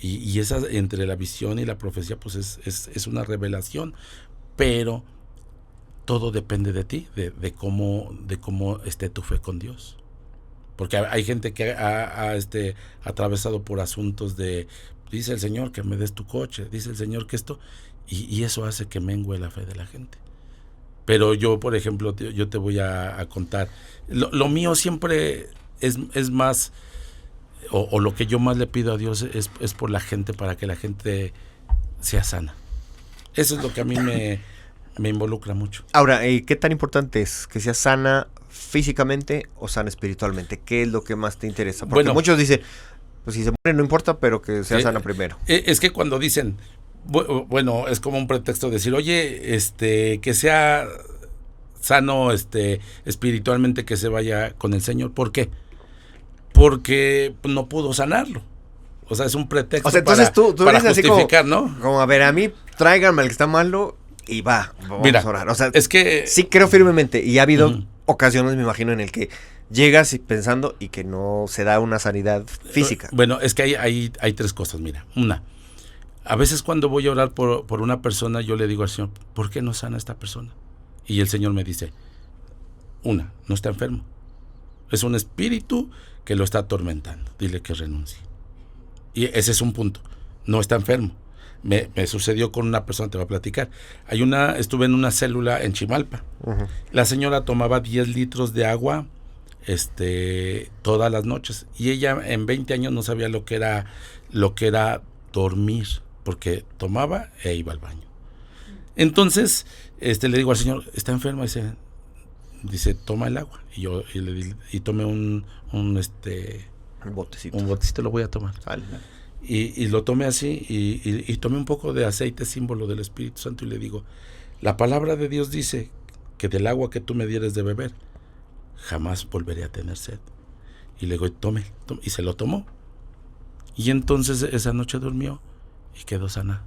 y esa, entre la visión y la profecía, pues es una revelación, pero todo depende de ti, de cómo esté tu fe con Dios. Porque hay gente que ha atravesado por asuntos de, dice el Señor que me des tu coche, dice el Señor que esto, y eso hace que mengue la fe de la gente. Pero yo, por ejemplo, yo te voy a contar, lo mío siempre es más, o lo que yo más le pido a Dios es por la gente, para que la gente sea sana. Eso es lo que a mí me involucra mucho. Ahora, ¿qué tan importante es que sea sana físicamente o sana espiritualmente? ¿Qué es lo que más te interesa? Porque muchos dicen, pues si se muere no importa, pero que sea sana primero. Es que cuando dicen, bueno, es como un pretexto decir, oye, que sea sano espiritualmente, que se vaya con el Señor. ¿Por qué? Porque no pudo sanarlo. O sea, es un pretexto, o sea, entonces para dices justificar, así ¿no? como, a ver, a mí tráiganme al que está malo y vamos Mira, a orar. O sea, es que sí creo firmemente, y ha habido uh-huh. ocasiones, me imagino, en el que llegas y pensando y que no se da una sanidad física. Bueno, es que hay tres cosas, mira. Una, a veces cuando voy a orar por una persona, yo le digo al Señor, ¿por qué no sana esta persona? Y el Señor me dice, una, no está enfermo. Es un espíritu que lo está atormentando. Dile que renuncie. Y ese es un punto. No está enfermo. Me sucedió con una persona, te voy a platicar. Estuve en una célula en Chimalpa. Uh-huh. La señora tomaba 10 litros de agua todas las noches. Y ella en 20 años no sabía lo que era dormir, porque tomaba e iba al baño. Entonces, le digo al Señor, ¿está enferma? Dice, toma el agua. Y tomé un botecito. Un botecito, lo voy a tomar. Y lo tomé así, y tomé un poco de aceite, símbolo del Espíritu Santo, y le digo, la palabra de Dios dice que del agua que tú me dieres de beber, jamás volveré a tener sed. Y le digo, tome, y se lo tomó. Y entonces esa noche durmió y quedó sana.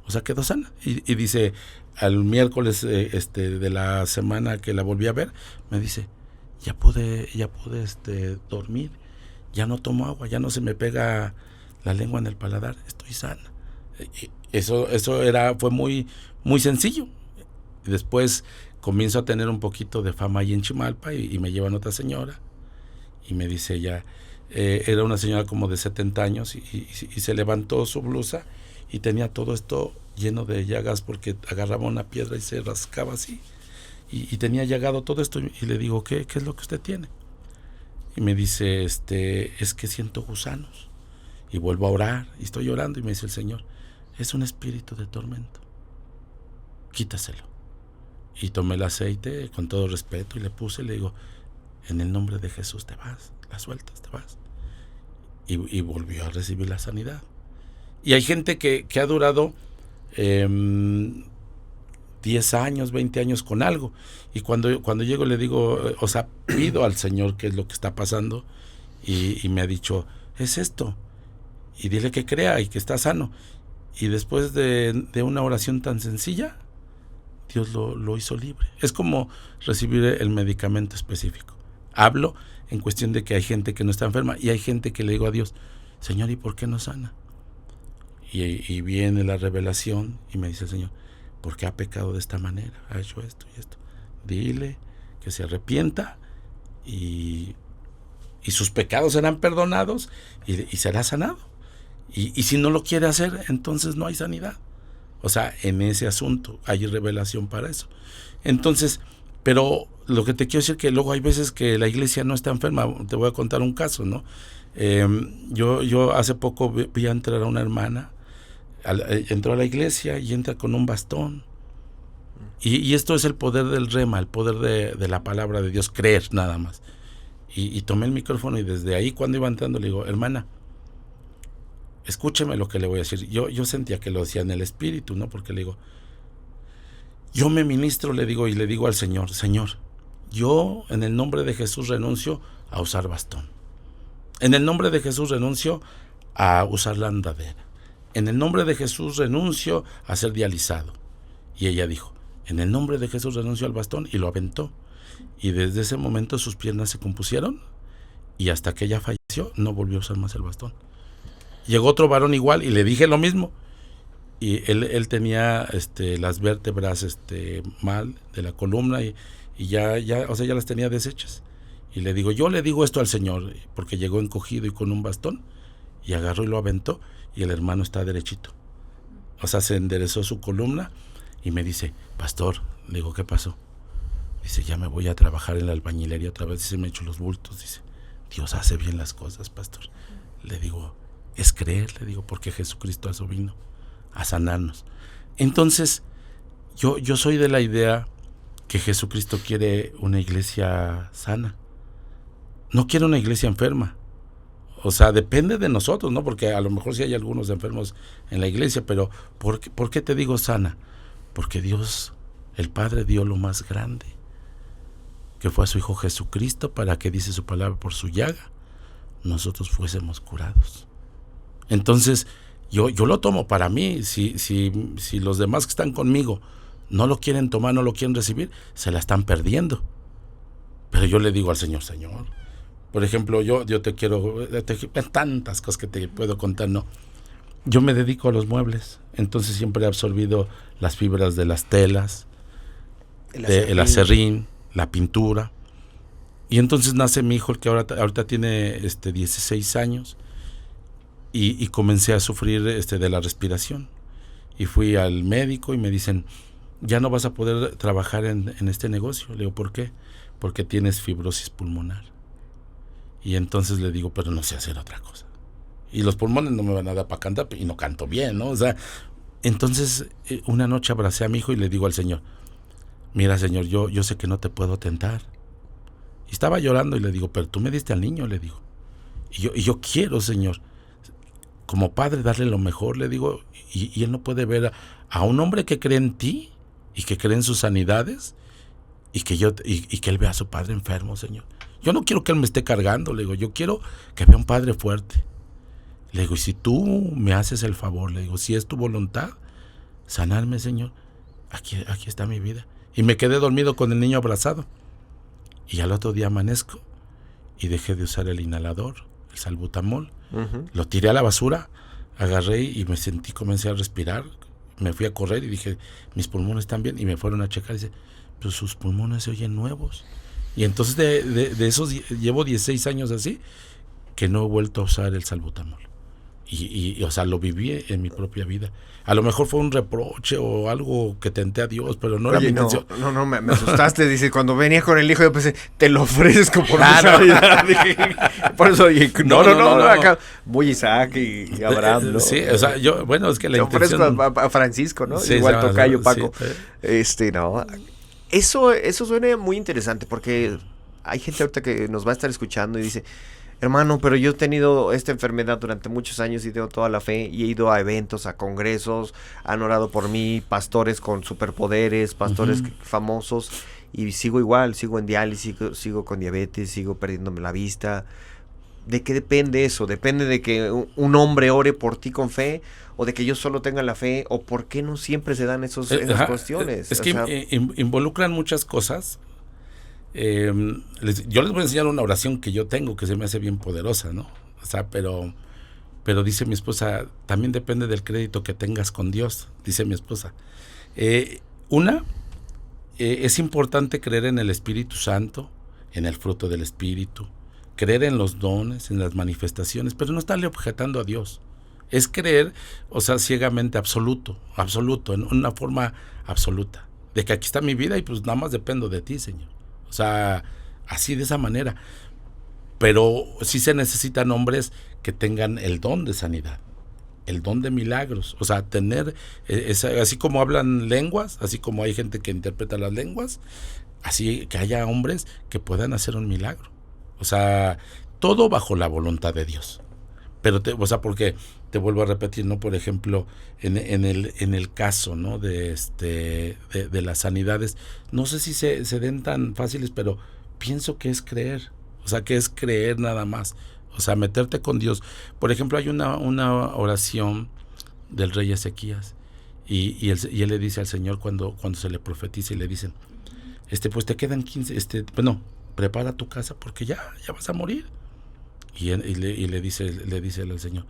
O sea, quedó sana. Y dice, al miércoles de la semana que la volví a ver, me dice, ya pude dormir, ya no tomo agua, ya no se me pega la lengua en el paladar, estoy sana. Y eso fue muy, muy sencillo. Y después comienzo a tener un poquito de fama ahí en Chimalpa, y me llevan otra señora, y me dice ella, era una señora como de 70 años, y se levantó su blusa y tenía todo esto lleno de llagas, porque agarraba una piedra y se rascaba así, y tenía llagado todo esto, y le digo, ¿qué es lo que usted tiene? Y me dice, es que siento gusanos. Y vuelvo a orar, y estoy orando, y me dice el Señor, es un espíritu de tormento, quítaselo. Y tomé el aceite con todo respeto y le puse, y le digo, en el nombre de Jesús te vas, la sueltas, te vas. Y volvió a recibir la sanidad. Y hay gente que ha durado 10 años, 20 años con algo, y cuando llego le digo, o sea, pido al Señor qué es lo que está pasando, y me ha dicho, es esto, y dile que crea y que está sano. Y después de una oración tan sencilla, Dios lo hizo libre. Es como recibir el medicamento específico. Hablo en cuestión de que hay gente que no está enferma, y hay gente que le digo a Dios, Señor, ¿y por qué no sana? Y viene la revelación, y me dice el Señor, ¿por qué ha pecado de esta manera? Ha hecho esto y esto. Dile que se arrepienta, y sus pecados serán perdonados, y será sanado. Y si no lo quiere hacer, entonces no hay sanidad. O sea, en ese asunto hay revelación para eso. Entonces, pero lo que te quiero decir, que luego hay veces que la iglesia no está enferma. Te voy a contar un caso, ¿no? Yo hace poco vi a entrar a una hermana, entró a la iglesia y entra con un bastón. Y esto es el poder del rema, el poder de la palabra de Dios, creer nada más. Y tomé el micrófono, y desde ahí, cuando iba entrando, le digo, hermana, escúcheme lo que le voy a decir. Yo sentía que lo decía en el espíritu, ¿no? Porque le digo, yo me ministro, le digo, y le digo al Señor, Señor, yo en el nombre de Jesús renuncio a usar bastón. En el nombre de Jesús renuncio a usar la andadera. En el nombre de Jesús renuncio a ser dializado. Y ella dijo, en el nombre de Jesús renuncio al bastón, y lo aventó. Y desde ese momento sus piernas se compusieron, y hasta que ella falleció no volvió a usar más el bastón. Llegó otro varón igual, y le dije lo mismo, y él tenía las vértebras mal de la columna, y ya las tenía deshechas. Y le digo, yo le digo esto al Señor, porque llegó encogido y con un bastón, y agarró y lo aventó, y el hermano está derechito. O sea, se enderezó su columna, y me dice, pastor, le digo, ¿qué pasó? Dice, ya me voy a trabajar en la albañilería otra vez. Dice, me echo los bultos. Dice, Dios hace bien las cosas, pastor. Le digo, es creer, le digo, porque Jesucristo vino a sanarnos. Entonces, yo soy de la idea que Jesucristo quiere una iglesia sana. No quiere una iglesia enferma. O sea, depende de nosotros, ¿no? Porque a lo mejor sí hay algunos enfermos en la iglesia, pero ¿por qué te digo sana? Porque Dios El Padre dio lo más grande, que fue a su Hijo Jesucristo, para que, dice su palabra, por su llaga nosotros fuésemos curados. Entonces yo lo tomo para mí. Si los demás que están conmigo no lo quieren tomar, no lo quieren recibir, se la están perdiendo. Pero yo le digo al Señor, Señor, por ejemplo, yo te quiero, tantas cosas que te puedo contar, ¿no? Yo me dedico a los muebles, entonces siempre he absorbido las fibras de las telas, el acerrín, la pintura. Y entonces nace mi hijo, el que ahorita tiene 16 años, y comencé a sufrir de la respiración. Y fui al médico y me dicen, ya no vas a poder trabajar en este negocio. Le digo, ¿por qué? Porque tienes fibrosis pulmonar. Y entonces le digo, pero no sé hacer otra cosa. Y los pulmones no me van a dar para cantar, y no canto bien, ¿no? O sea, entonces una noche abracé a mi hijo y le digo al Señor, mira, Señor, yo sé que no te puedo tentar. Y estaba llorando y le digo, pero tú me diste al niño, le digo. Y yo quiero, Señor, como padre, darle lo mejor, le digo. Y él no puede ver a un hombre que cree en ti y que cree en sus sanidades, y que él vea a su padre enfermo, Señor. Yo no quiero que él me esté cargando, le digo, yo quiero que vea un padre fuerte. Le digo, y si tú me haces el favor, le digo, si es tu voluntad, sanarme, Señor, aquí está mi vida. Y me quedé dormido con el niño abrazado. Y al otro día amanezco y dejé de usar el inhalador, el salbutamol. Lo tiré a la basura, agarré y comencé a respirar. Me fui a correr y dije, mis pulmones están bien. Y me fueron a checar y dice, pues sus pulmones se oyen nuevos. Y entonces de esos llevo 16 años así, que no he vuelto a usar el salbutamol. Y o sea, lo viví en mi propia vida. A lo mejor fue un reproche o algo que tenté a Dios, pero no era mi intención. No, me asustaste. Dice, cuando venía con el hijo, yo pensé, te lo ofrezco por mi sanidad. Dije, por eso dije, no, acá voy Isaac y Abraham, ¿no? Sí, o sea, es que la te intención... ofrezco a Francisco, ¿no? Sí, igual tocayo Paco. Sí. No. Eso suena muy interesante, porque hay gente ahorita que nos va a estar escuchando y dice, hermano, pero yo he tenido esta enfermedad durante muchos años y tengo toda la fe, y he ido a eventos, a congresos, han orado por mí, pastores con superpoderes, pastores famosos, y sigo igual, sigo en diálisis, sigo con diabetes, sigo perdiéndome la vista. ¿De qué depende eso? ¿Depende de que un hombre ore por ti con fe, o de que yo solo tenga la fe, o por qué no siempre se dan esas cuestiones? Es que involucran muchas cosas. Yo les voy a enseñar una oración que yo tengo, que se me hace bien poderosa, ¿no? O sea, pero dice mi esposa, también depende del crédito que tengas con Dios, dice mi esposa. Es importante creer en el Espíritu Santo, en el fruto del Espíritu, creer en los dones, en las manifestaciones, pero no estarle objetando a Dios. Es creer, o sea, ciegamente, absoluto, en una forma absoluta, de que aquí está mi vida y pues nada más dependo de ti, Señor. O sea, así, de esa manera. Pero sí se necesitan hombres que tengan el don de sanidad, el don de milagros. O sea, tener, así como hablan lenguas, así como hay gente que interpreta las lenguas, así que haya hombres que puedan hacer un milagro. O sea, todo bajo la voluntad de Dios. Pero, porque te vuelvo a repetir, ¿no? Por ejemplo, en el caso, ¿no? de las sanidades, no sé si se den tan fáciles, pero pienso que es creer. O sea, que es creer nada más. O sea, meterte con Dios. Por ejemplo, hay una oración del rey Ezequías, y él le dice al Señor cuando se le profetiza, y le dicen, pues te quedan 15, prepara tu casa porque ya vas a morir. Y le dice al Señor,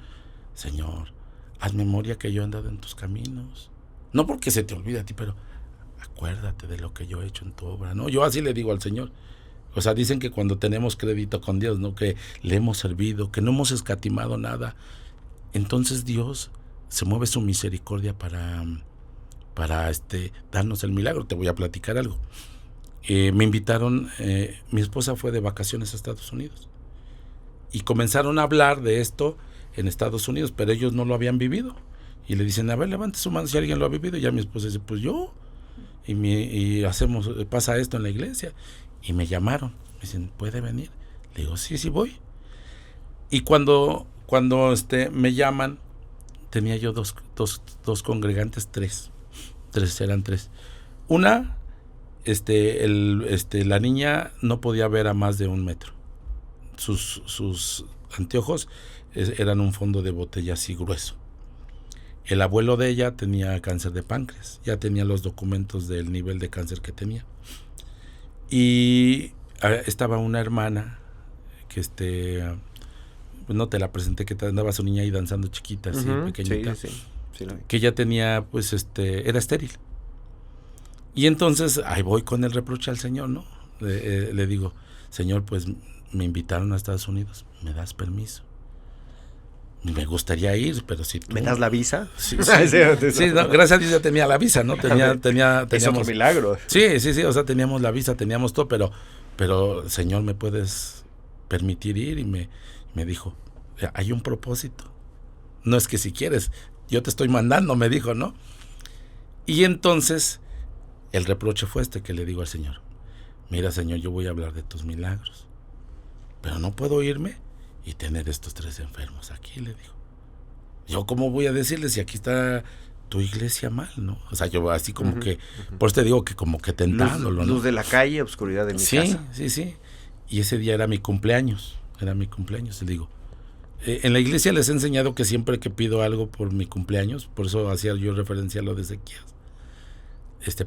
Señor, haz memoria que yo he andado en tus caminos. No porque se te olvide a ti, pero acuérdate de lo que yo he hecho en tu obra, ¿no? Yo así le digo al Señor. O sea, dicen que cuando tenemos crédito con Dios, ¿no? Que le hemos servido, que no hemos escatimado nada, entonces Dios se mueve su misericordia para darnos el milagro. Te voy a platicar algo. Me invitaron, mi esposa fue de vacaciones a Estados Unidos, y comenzaron a hablar de esto en Estados Unidos, pero ellos no lo habían vivido. Y le dicen, a ver, levante su mano si alguien lo ha vivido. Y ya mi esposa dice, pues yo. Y pasa esto en la iglesia. Y me llamaron. Me dicen, ¿puede venir? Le digo, sí voy. Y cuando me llaman, tenía yo dos congregantes, tres. Eran tres. Una, la niña no podía ver a más de 1 metro. Sus anteojos eran un fondo de botella así grueso. El abuelo de ella tenía cáncer de páncreas, ya tenía los documentos del nivel de cáncer que tenía. Y estaba una hermana que no te la presenté, que andaba su niña ahí danzando chiquita, así, pequeñita, sí, que ya tenía, pues, era estéril. Y entonces, ahí voy con el reproche al señor, ¿no? Le digo, señor, pues, me invitaron a Estados Unidos, ¿me das permiso? Me gustaría ir, pero si tú... ¿Me das la visa? Sí, no, gracias a Dios ya tenía la visa, ¿no? Teníamos... Es otro milagro. Sí, o sea, teníamos la visa, teníamos todo, pero señor, ¿me puedes permitir ir? Y me dijo, hay un propósito. No es que si quieres, yo te estoy mandando, me dijo, ¿no? Y entonces, el reproche fue que le digo al señor, mira, señor, yo voy a hablar de tus milagros, pero no puedo irme y tener estos 3 enfermos aquí, le digo. Yo, ¿cómo voy a decirles si aquí está tu iglesia mal, no? O sea, yo así como que, por eso te digo que como que tentándolo, luz de la calle, oscuridad de mi casa. Sí. Y ese día era mi cumpleaños, le digo. En la iglesia les he enseñado que siempre que pido algo por mi cumpleaños, por eso hacía yo referencia a lo de Ezequías,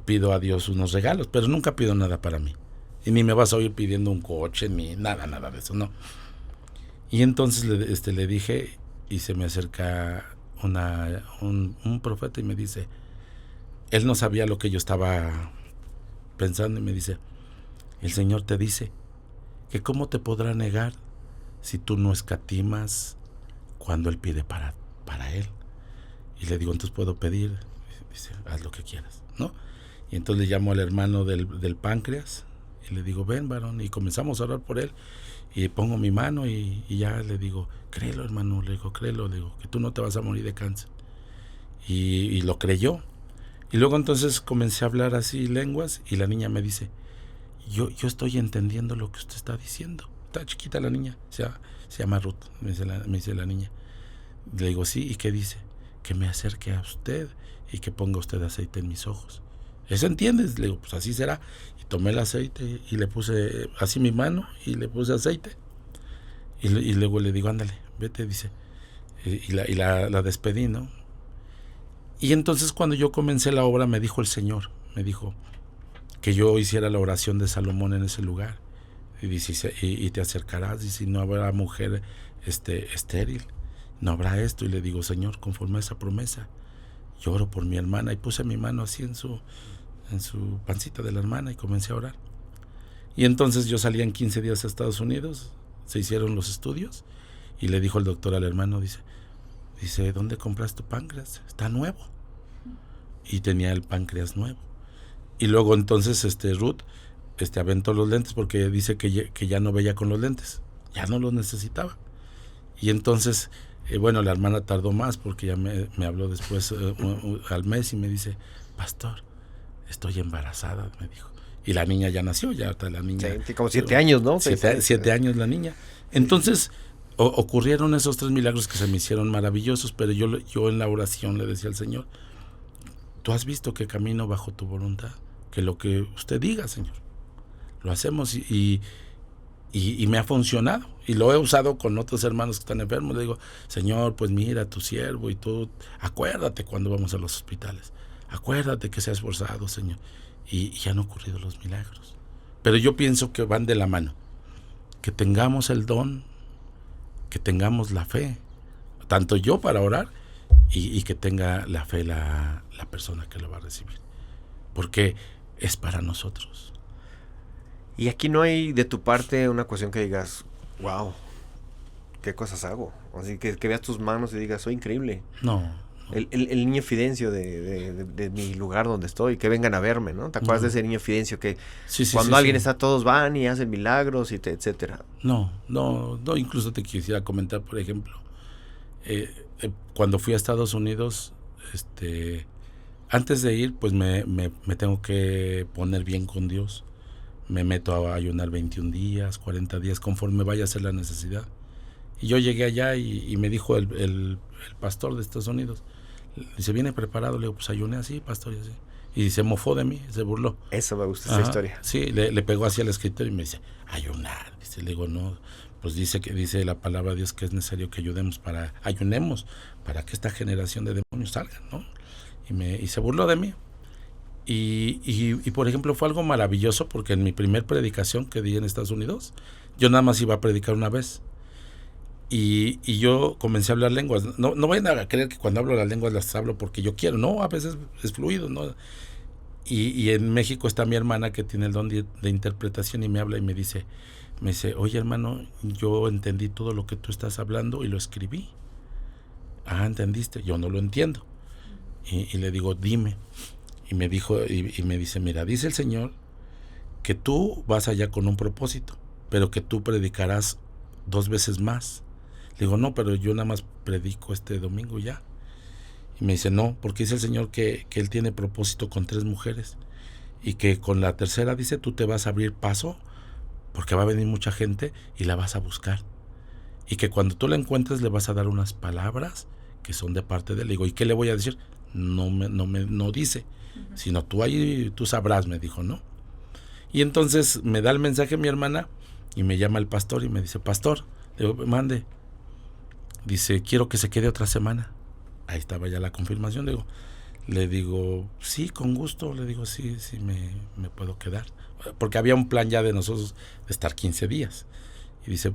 pido a Dios unos regalos, pero nunca pido nada para mí. Y ni me vas a oír pidiendo un coche, ni nada de eso, no. Y entonces le dije, y se me acerca un profeta y me dice, él no sabía lo que yo estaba pensando, y me dice, el Señor te dice que cómo te podrá negar si tú no escatimas cuando Él pide para Él. Y le digo, entonces puedo pedir. Dice, haz lo que quieras, ¿no? Y entonces le llamo al hermano del páncreas y le digo, ven, varón, y comenzamos a orar por él. Y pongo mi mano y ya le digo, créelo, hermano, le digo, créelo, le digo, que tú no te vas a morir de cáncer. Y lo creyó. Y luego entonces comencé a hablar así lenguas y la niña me dice, yo estoy entendiendo lo que usted está diciendo. Está chiquita la niña, se llama Ruth, me dice la niña. Le digo, sí, ¿y qué dice? Que me acerque a usted y que ponga usted aceite en mis ojos. ¿Eso entiendes? Le digo, pues así será. Y tomé el aceite y le puse así mi mano y le puse aceite. Y luego le digo, ándale, vete, dice. Y la despedí, ¿no? Y entonces cuando yo comencé la obra me dijo el Señor, me dijo que yo hiciera la oración de Salomón en ese lugar. Y dice, y te acercarás, y si no habrá mujer estéril, no habrá esto. Y le digo, Señor, conforme a esa promesa, yo oro por mi hermana. Y puse mi mano así en su pancita de la hermana y comencé a orar. Y entonces yo salí en 15 días a Estados Unidos, se hicieron los estudios y le dijo el doctor al hermano, dice, ¿dónde compras tu páncreas? Está nuevo. Y tenía el páncreas nuevo. Y luego entonces Ruth aventó los lentes porque dice que ya no veía con los lentes, ya no los necesitaba. Y entonces, bueno, la hermana tardó más porque ya me habló después al mes y me dice, pastor, estoy embarazada, me dijo. Y la niña ya nació, ya está la niña. Sí, como 7 años, ¿no? 7 años la niña. Entonces, ocurrieron esos 3 milagros que se me hicieron maravillosos, pero yo en la oración le decía al Señor, tú has visto que camino bajo tu voluntad, que lo que usted diga, Señor, lo hacemos y me ha funcionado. Y lo he usado con otros hermanos que están enfermos. Le digo, Señor, pues mira a tu siervo y tú, acuérdate cuando vamos a los hospitales. Acuérdate que se ha esforzado, Señor. Y han ocurrido los milagros. Pero yo pienso que van de la mano. Que tengamos el don, que tengamos la fe, tanto yo para orar y que tenga la fe la persona que lo va a recibir. Porque es para nosotros. Y aquí no hay de tu parte una cuestión que digas, wow, qué cosas hago. Así que veas tus manos y digas, soy increíble. No. El niño Fidencio de mi lugar donde estoy, que vengan a verme, ¿no? ¿Te acuerdas de ese niño Fidencio que cuando alguien está, todos van y hacen milagros y etcétera? No, incluso te quisiera comentar, por ejemplo, cuando fui a Estados Unidos, antes de ir, pues me tengo que poner bien con Dios. Me meto a ayunar 21 días, 40 días, conforme vaya a ser la necesidad. Y yo llegué allá y me dijo el pastor de Estados Unidos, dice, ¿viene preparado? Le digo, pues ayuné así, pastor, y así. y se mofó de mí, se burló. Eso me gusta, esa historia. Sí, le pegó hacia el escritorio y me dice, ayunar. Dice, le digo, no, pues dice la palabra de Dios que es necesario que ayunemos para que esta generación de demonios salgan, ¿no? Y se burló de mí. Y por ejemplo, fue algo maravilloso porque en mi primer predicación que di en Estados Unidos, yo nada más iba a predicar una vez. Y yo comencé a hablar lenguas. No vayan a creer que cuando hablo las lenguas las hablo porque yo quiero. No, a veces es fluido, ¿no? Y en México está mi hermana que tiene el don de interpretación y me habla y me dice, oye hermano, yo entendí todo lo que tú estás hablando y lo escribí. ¿Entendiste? Yo no lo entiendo. Y le digo, dime. Y me dijo, y me dice, mira, dice el Señor que tú vas allá con un propósito, pero que tú predicarás 2 veces más. Le digo, no, pero yo nada más predico este domingo ya. Y me dice, no, porque dice el Señor que Él tiene propósito con 3 mujeres. Y que con la tercera, dice, tú te vas a abrir paso, porque va a venir mucha gente y la vas a buscar. Y que cuando tú la encuentres le vas a dar unas palabras que son de parte de Él. Le digo, ¿y qué le voy a decir? No dice, sino tú sabrás, me dijo, ¿no? Y entonces me da el mensaje mi hermana y me llama el pastor y me dice, pastor, le digo, mande. Dice, quiero que se quede otra semana. Ahí estaba ya la confirmación. Le digo, sí, con gusto. Le digo, sí, me puedo quedar. Porque había un plan ya de nosotros de estar 15 días. Y dice,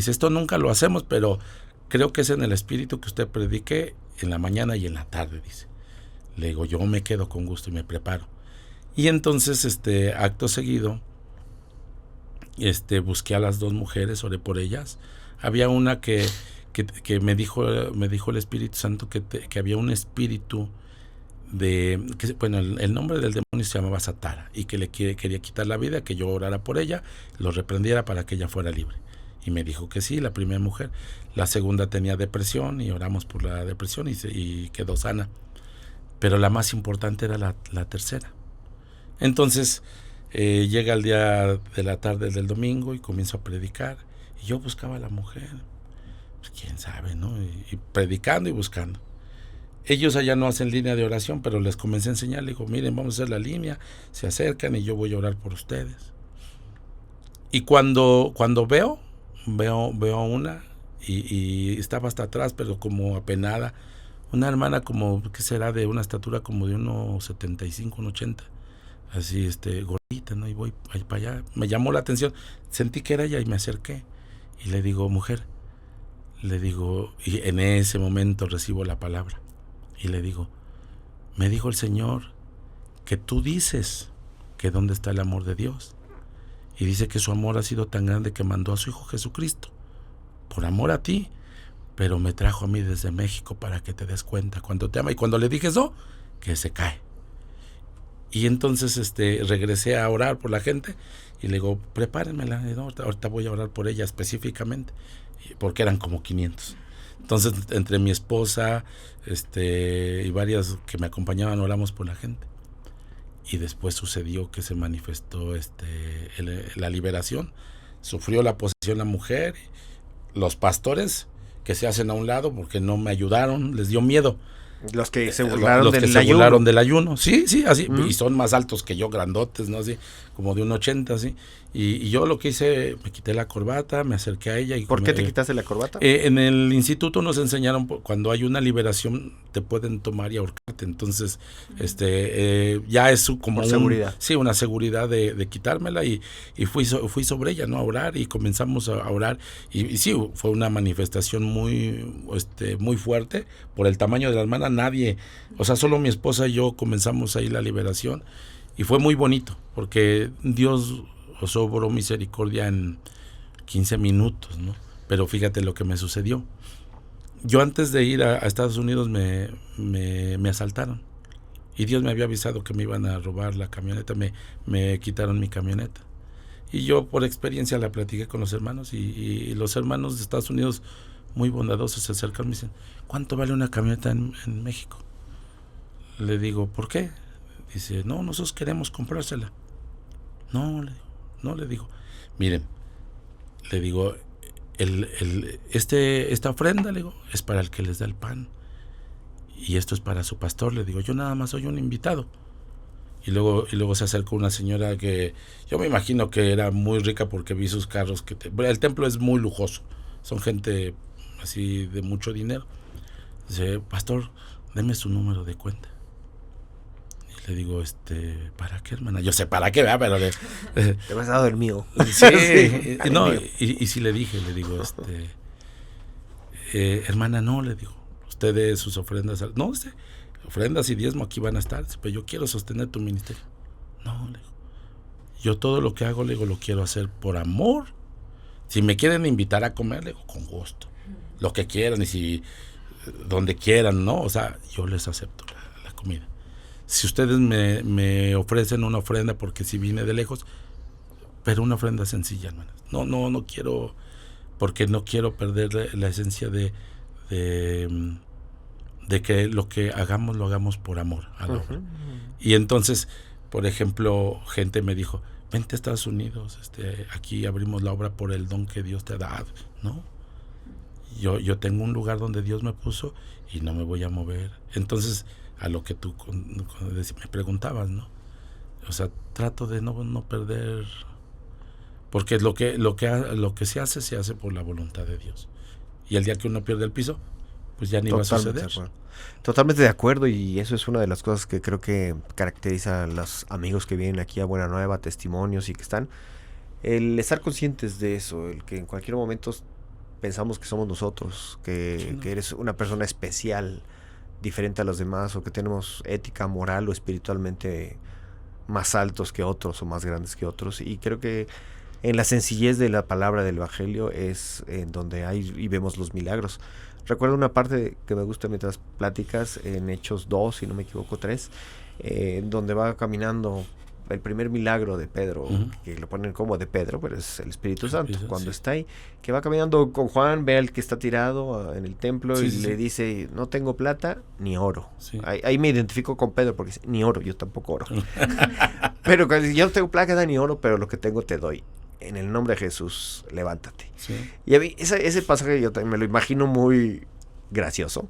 esto nunca lo hacemos, pero creo que es en el espíritu que usted predique en la mañana y en la tarde, dice. Le digo, yo me quedo con gusto y me preparo. Y entonces, acto seguido, busqué a las 2 mujeres, oré por ellas. Había una que me dijo el Espíritu Santo que había un espíritu el nombre del demonio se llamaba Satara y que le quería quitar la vida, que yo orara por ella, lo reprendiera para que ella fuera libre. Y me dijo que sí, la primera mujer. La segunda tenía depresión y oramos por la depresión y quedó sana. Pero la más importante era la tercera. Entonces llega el día de la tarde del domingo y comienzo a predicar. Y yo buscaba a la mujer. Pues quién sabe, ¿no? Y predicando y buscando. Ellos allá no hacen línea de oración, pero les comencé a enseñar. Le digo, miren, vamos a hacer la línea. Se acercan y yo voy a orar por ustedes. Y cuando veo a una y estaba hasta atrás, pero como apenada. Una hermana como, ¿qué será? De una estatura como de 1.75, 1.80. Así, gordita, ¿no? Y voy ahí para allá. Me llamó la atención. Sentí que era ella y me acerqué. Y le digo, mujer. Le digo, y en ese momento recibo la palabra. Y le digo, me dijo el Señor que tú dices que dónde está el amor de Dios. Y dice que su amor ha sido tan grande que mandó a su Hijo Jesucristo. Por amor a ti. Pero me trajo a mí desde México para que te des cuenta cuando te ama. Y cuando le dije eso, que se cae. Y entonces regresé a orar por la gente y le digo, prepárenmela, ¿no? Ahorita voy a orar por ella específicamente, porque eran como 500. Entonces, entre mi esposa y varias que me acompañaban, oramos por la gente. Y después sucedió que se manifestó la liberación. Sufrió la posesión la mujer, los pastores que se hacen a un lado porque no me ayudaron, les dio miedo. Los que se burlaron del ayuno. Sí, así. Y son más altos que yo, grandotes, ¿no? Así, como de 1.80, así. Y yo lo que hice, me quité la corbata, me acerqué a ella. Y ¿Por qué te quitaste la corbata? En el instituto nos enseñaron, cuando hay una liberación, te pueden tomar y ahorcarte. Entonces, ya es como seguridad. Sí, una seguridad de quitármela. Y fui sobre ella, ¿no? A orar y comenzamos a orar. Y sí, fue una manifestación muy fuerte por el tamaño de la hermana. Nadie, o sea, solo mi esposa y yo comenzamos ahí la liberación. Y fue muy bonito, porque Dios obró misericordia en 15 minutos, ¿no? Pero fíjate lo que me sucedió. Yo antes de ir a Estados Unidos me asaltaron. Y Dios me había avisado que me iban a robar la camioneta, me quitaron mi camioneta. Y yo por experiencia la platiqué con los hermanos y los hermanos de Estados Unidos muy bondadosos se acercan y me dicen, ¿cuánto vale una camioneta en México? Le digo, ¿por qué? Dice, no, nosotros queremos comprársela. No, le digo, miren, le digo, esta ofrenda, le digo, es para el que les da el pan. Y esto es para su pastor, le digo, yo nada más soy un invitado. Y luego se acercó una señora que yo me imagino que era muy rica porque vi sus carros. El templo es muy lujoso. Son gente así de mucho dinero. Dice, pastor, deme su número de cuenta. Y le digo, ¿para qué, hermana? Yo sé para qué, ¿verdad? Pero te has dado el mío. Sí, no, y sí le digo, hermana, no, le digo, ustedes sus ofrendas, no, ofrendas y diezmo aquí van a estar, pero yo quiero sostener tu ministerio. No, le digo, yo todo lo que hago, le digo, lo quiero hacer por amor. Si me quieren invitar a comer, le digo, con gusto, lo que quieran, y si donde quieran, ¿no? O sea, yo les acepto la comida. Si ustedes me ofrecen una ofrenda, porque si vine de lejos, pero una ofrenda sencilla, hermanas. No quiero, porque no quiero perder la esencia de que lo que hagamos lo hagamos por amor a la obra. Y entonces, por ejemplo, gente me dijo, vente a Estados Unidos, aquí abrimos la obra por el don que Dios te ha dado, ¿no? Yo tengo un lugar donde Dios me puso y no me voy a mover. Entonces, a lo que tú me preguntabas, ¿no? O sea, trato de no perder, porque lo que se hace por la voluntad de Dios. Y el día que uno pierde el piso, pues ya ni va a suceder. Totalmente de acuerdo, y eso es una de las cosas que creo que caracteriza a los amigos que vienen aquí a Buena Nueva, testimonios y que están, el estar conscientes de eso, el que en cualquier momento pensamos que somos nosotros, que eres una persona especial, diferente a los demás, o que tenemos ética, moral o espiritualmente más altos que otros o más grandes que otros. Y creo que en la sencillez de la palabra del Evangelio es en donde hay y vemos los milagros. Recuerdo una parte que me gusta mientras platicas en Hechos 2, si no me equivoco 3, donde va caminando el primer milagro de Pedro, que lo ponen como de Pedro, pero es el Espíritu Santo, cuando está ahí, que va caminando con Juan, ve al que está tirado en el templo y le dice, no tengo plata ni oro. Ahí me identifico con Pedro porque dice, ni oro, yo tampoco oro. Pero yo no tengo plata ni oro, pero lo que tengo te doy. En el nombre de Jesús, levántate. Y a mí ese pasaje yo también me lo imagino muy gracioso.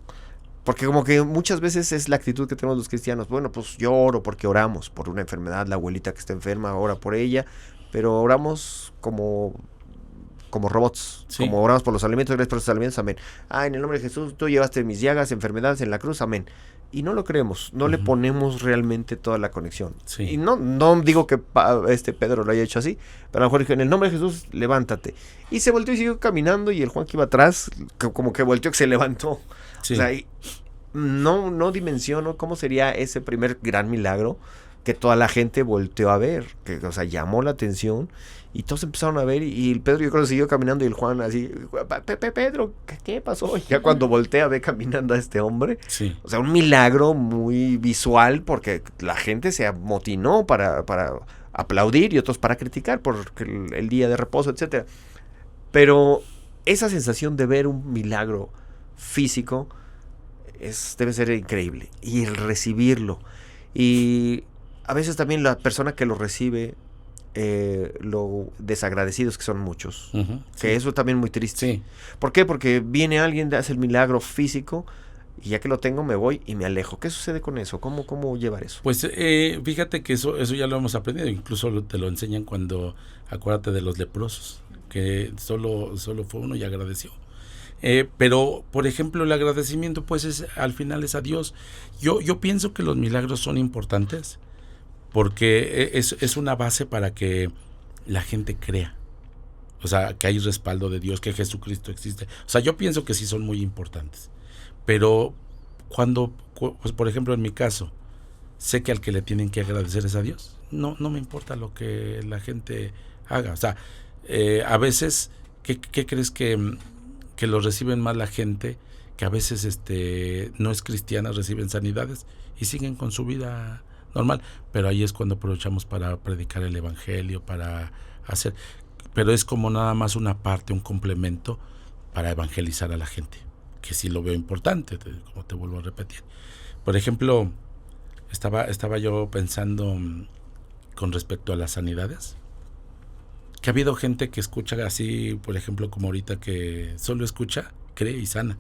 Porque como que muchas veces es la actitud que tenemos los cristianos. Bueno, pues yo oro porque oramos por una enfermedad, la abuelita que está enferma, ora por ella, pero oramos como robots, como oramos por los alimentos, gracias por los alimentos, amén. En el nombre de Jesús, tú llevaste mis llagas, enfermedades en la cruz, amén. Y no lo creemos, no le ponemos realmente toda la conexión. Y no digo que Pedro lo haya hecho así, pero a lo mejor dijo, en el nombre de Jesús, levántate. Y se volteó y siguió caminando, y el Juan que iba atrás, como que volteó, que se levantó. O sea, no dimensiono cómo sería ese primer gran milagro que toda la gente volteó a ver, que, o sea, llamó la atención y todos empezaron a ver y el Pedro yo creo que siguió caminando y el Juan así, Pedro, ¿qué pasó? Y ya cuando voltea ve caminando a este hombre, o sea, un milagro muy visual porque la gente se amotinó para aplaudir y otros para criticar por el día de reposo, etcétera. Pero esa sensación de ver un milagro físico debe ser increíble, y el recibirlo, y a veces también la persona que lo recibe, lo desagradecidos que son muchos, que eso también es muy triste. ¿Por qué? Porque viene alguien, hace el milagro físico y ya que lo tengo me voy y me alejo. ¿Qué sucede con eso? ¿Cómo llevar eso? Pues fíjate que eso ya lo hemos aprendido, incluso te lo enseñan cuando, acuérdate de los leprosos, que solo fue uno y agradeció. Pero, por ejemplo, el agradecimiento, pues al final es a Dios. Yo pienso que los milagros son importantes porque es una base para que la gente crea. O sea, que hay respaldo de Dios, que Jesucristo existe. O sea, yo pienso que sí son muy importantes. Pero cuando, pues, por ejemplo, en mi caso, sé que al que le tienen que agradecer es a Dios. No me importa lo que la gente haga. O sea, a veces, ¿qué crees que lo reciben más la gente, que a veces no es cristiana, reciben sanidades y siguen con su vida normal? Pero ahí es cuando aprovechamos para predicar el evangelio, para hacer, pero es como nada más una parte, un complemento para evangelizar a la gente, que sí lo veo importante, como te vuelvo a repetir. Por ejemplo, estaba yo pensando con respecto a las sanidades, que ha habido gente que escucha así, por ejemplo, como ahorita, que solo escucha, cree y sana.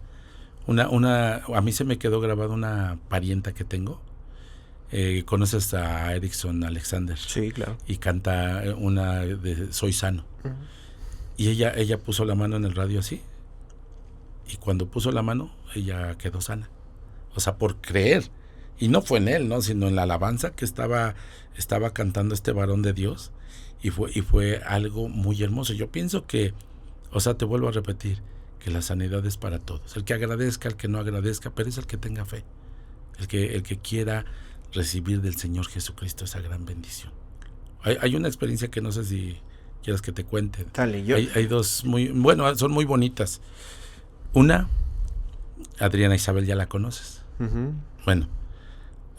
A mí se me quedó grabada una parienta que tengo. conoces a Erickson Alexander. Sí, claro. Y canta una de Soy Sano. Uh-huh. Y ella puso la mano en el radio así. Y cuando puso la mano, ella quedó sana. O sea, por creer. Y no fue en él, ¿no? Sino en la alabanza que estaba cantando este varón de Dios. Y fue algo muy hermoso. Yo pienso que, o sea, te vuelvo a repetir, que la sanidad es para todos. El que agradezca, el que no agradezca, pero es el que tenga fe. El que quiera recibir del Señor Jesucristo esa gran bendición. Hay una experiencia que no sé si quieras que te cuente. Dale, hay dos son muy bonitas. Una, Adriana Isabel, ya la conoces. Uh-huh. Bueno,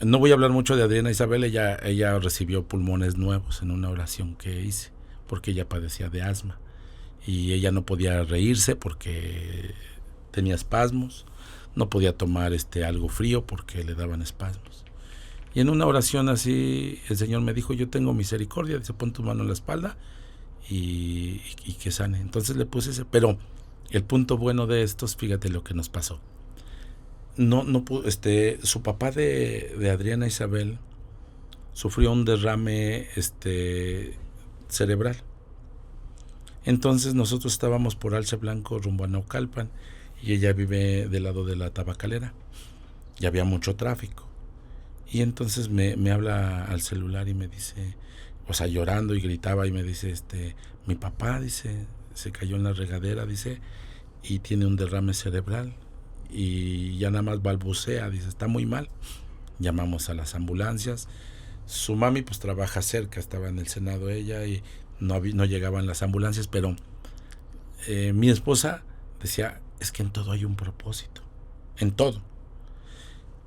no voy a hablar mucho de Adriana Isabel. Ella recibió pulmones nuevos en una oración que hice, porque ella padecía de asma y ella no podía reírse porque tenía espasmos, no podía tomar algo frío porque le daban espasmos. Y en una oración así el Señor me dijo: yo tengo misericordia, dice, pon tu mano en la espalda y que sane. Entonces le puse ese, pero el punto bueno de estos, fíjate lo que nos pasó. Su papá de Adriana Isabel sufrió un derrame cerebral. Entonces nosotros estábamos por Alce Blanco rumbo a Naucalpan y ella vive del lado de la tabacalera y había mucho tráfico. Y entonces me habla al celular y me dice, o sea, llorando, y gritaba y me dice, mi papá, dice, se cayó en la regadera, dice, y tiene un derrame cerebral y ya nada más balbucea, dice, está muy mal. Llamamos a las ambulancias. Su mami pues trabaja cerca, estaba en el Senado ella y no llegaban las ambulancias, pero mi esposa decía, es que en todo hay un propósito, en todo.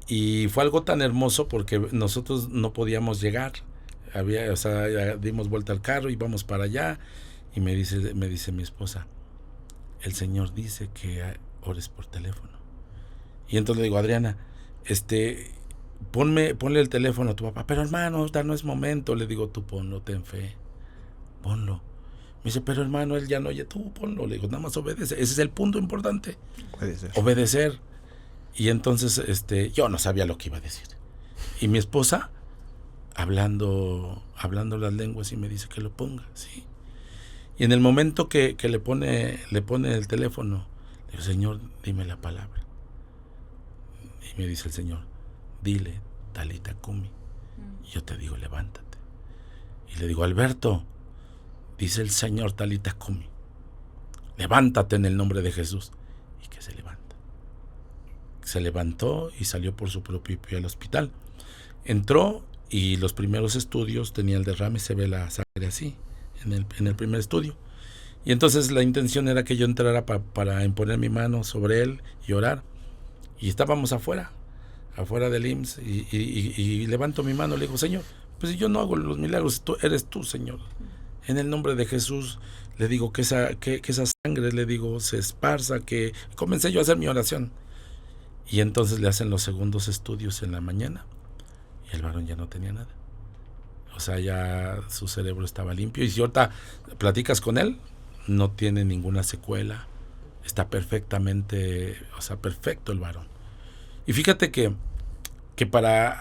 Y fue algo tan hermoso porque nosotros no podíamos llegar. Dimos vuelta al carro y vamos para allá. Y me dice mi esposa, el Señor dice que ores por teléfono. Y entonces le digo, Adriana, ponle el teléfono a tu papá. Pero hermano, ahorita no es momento. Le digo, tú ponlo, ten fe, ponlo. Me dice, pero hermano, él ya no oye, tú ponlo. Le digo, nada más obedece. Ese es el punto importante. Obedecer. Y entonces yo no sabía lo que iba a decir. Y mi esposa, hablando las lenguas, y me dice que lo ponga, ¿sí? Y en el momento que le pone el teléfono, le digo, Señor, dime la palabra. Y me dice el Señor, dile, Talita Kumi. Y yo te digo, levántate. Y le digo, Alberto, dice el Señor, Talita Kumi, levántate en el nombre de Jesús. Y que se levanta. Se levantó y salió por su propio pie al hospital. Entró y los primeros estudios tenía el derrame, se ve la sangre así en el primer estudio. Y entonces la intención era que yo entrara para imponer mi mano sobre él y orar. Y estábamos afuera del IMSS y levanto mi mano, le digo, Señor, pues yo no hago los milagros, eres tú, Señor. En el nombre de Jesús, le digo que esa sangre, le digo, se esparza, que comencé yo a hacer mi oración. Y entonces le hacen los segundos estudios en la mañana y el varón ya no tenía nada. O sea, ya su cerebro estaba limpio. Y si ahorita platicas con él, no tiene ninguna secuela. Está perfectamente, o sea, perfecto el varón. Y fíjate que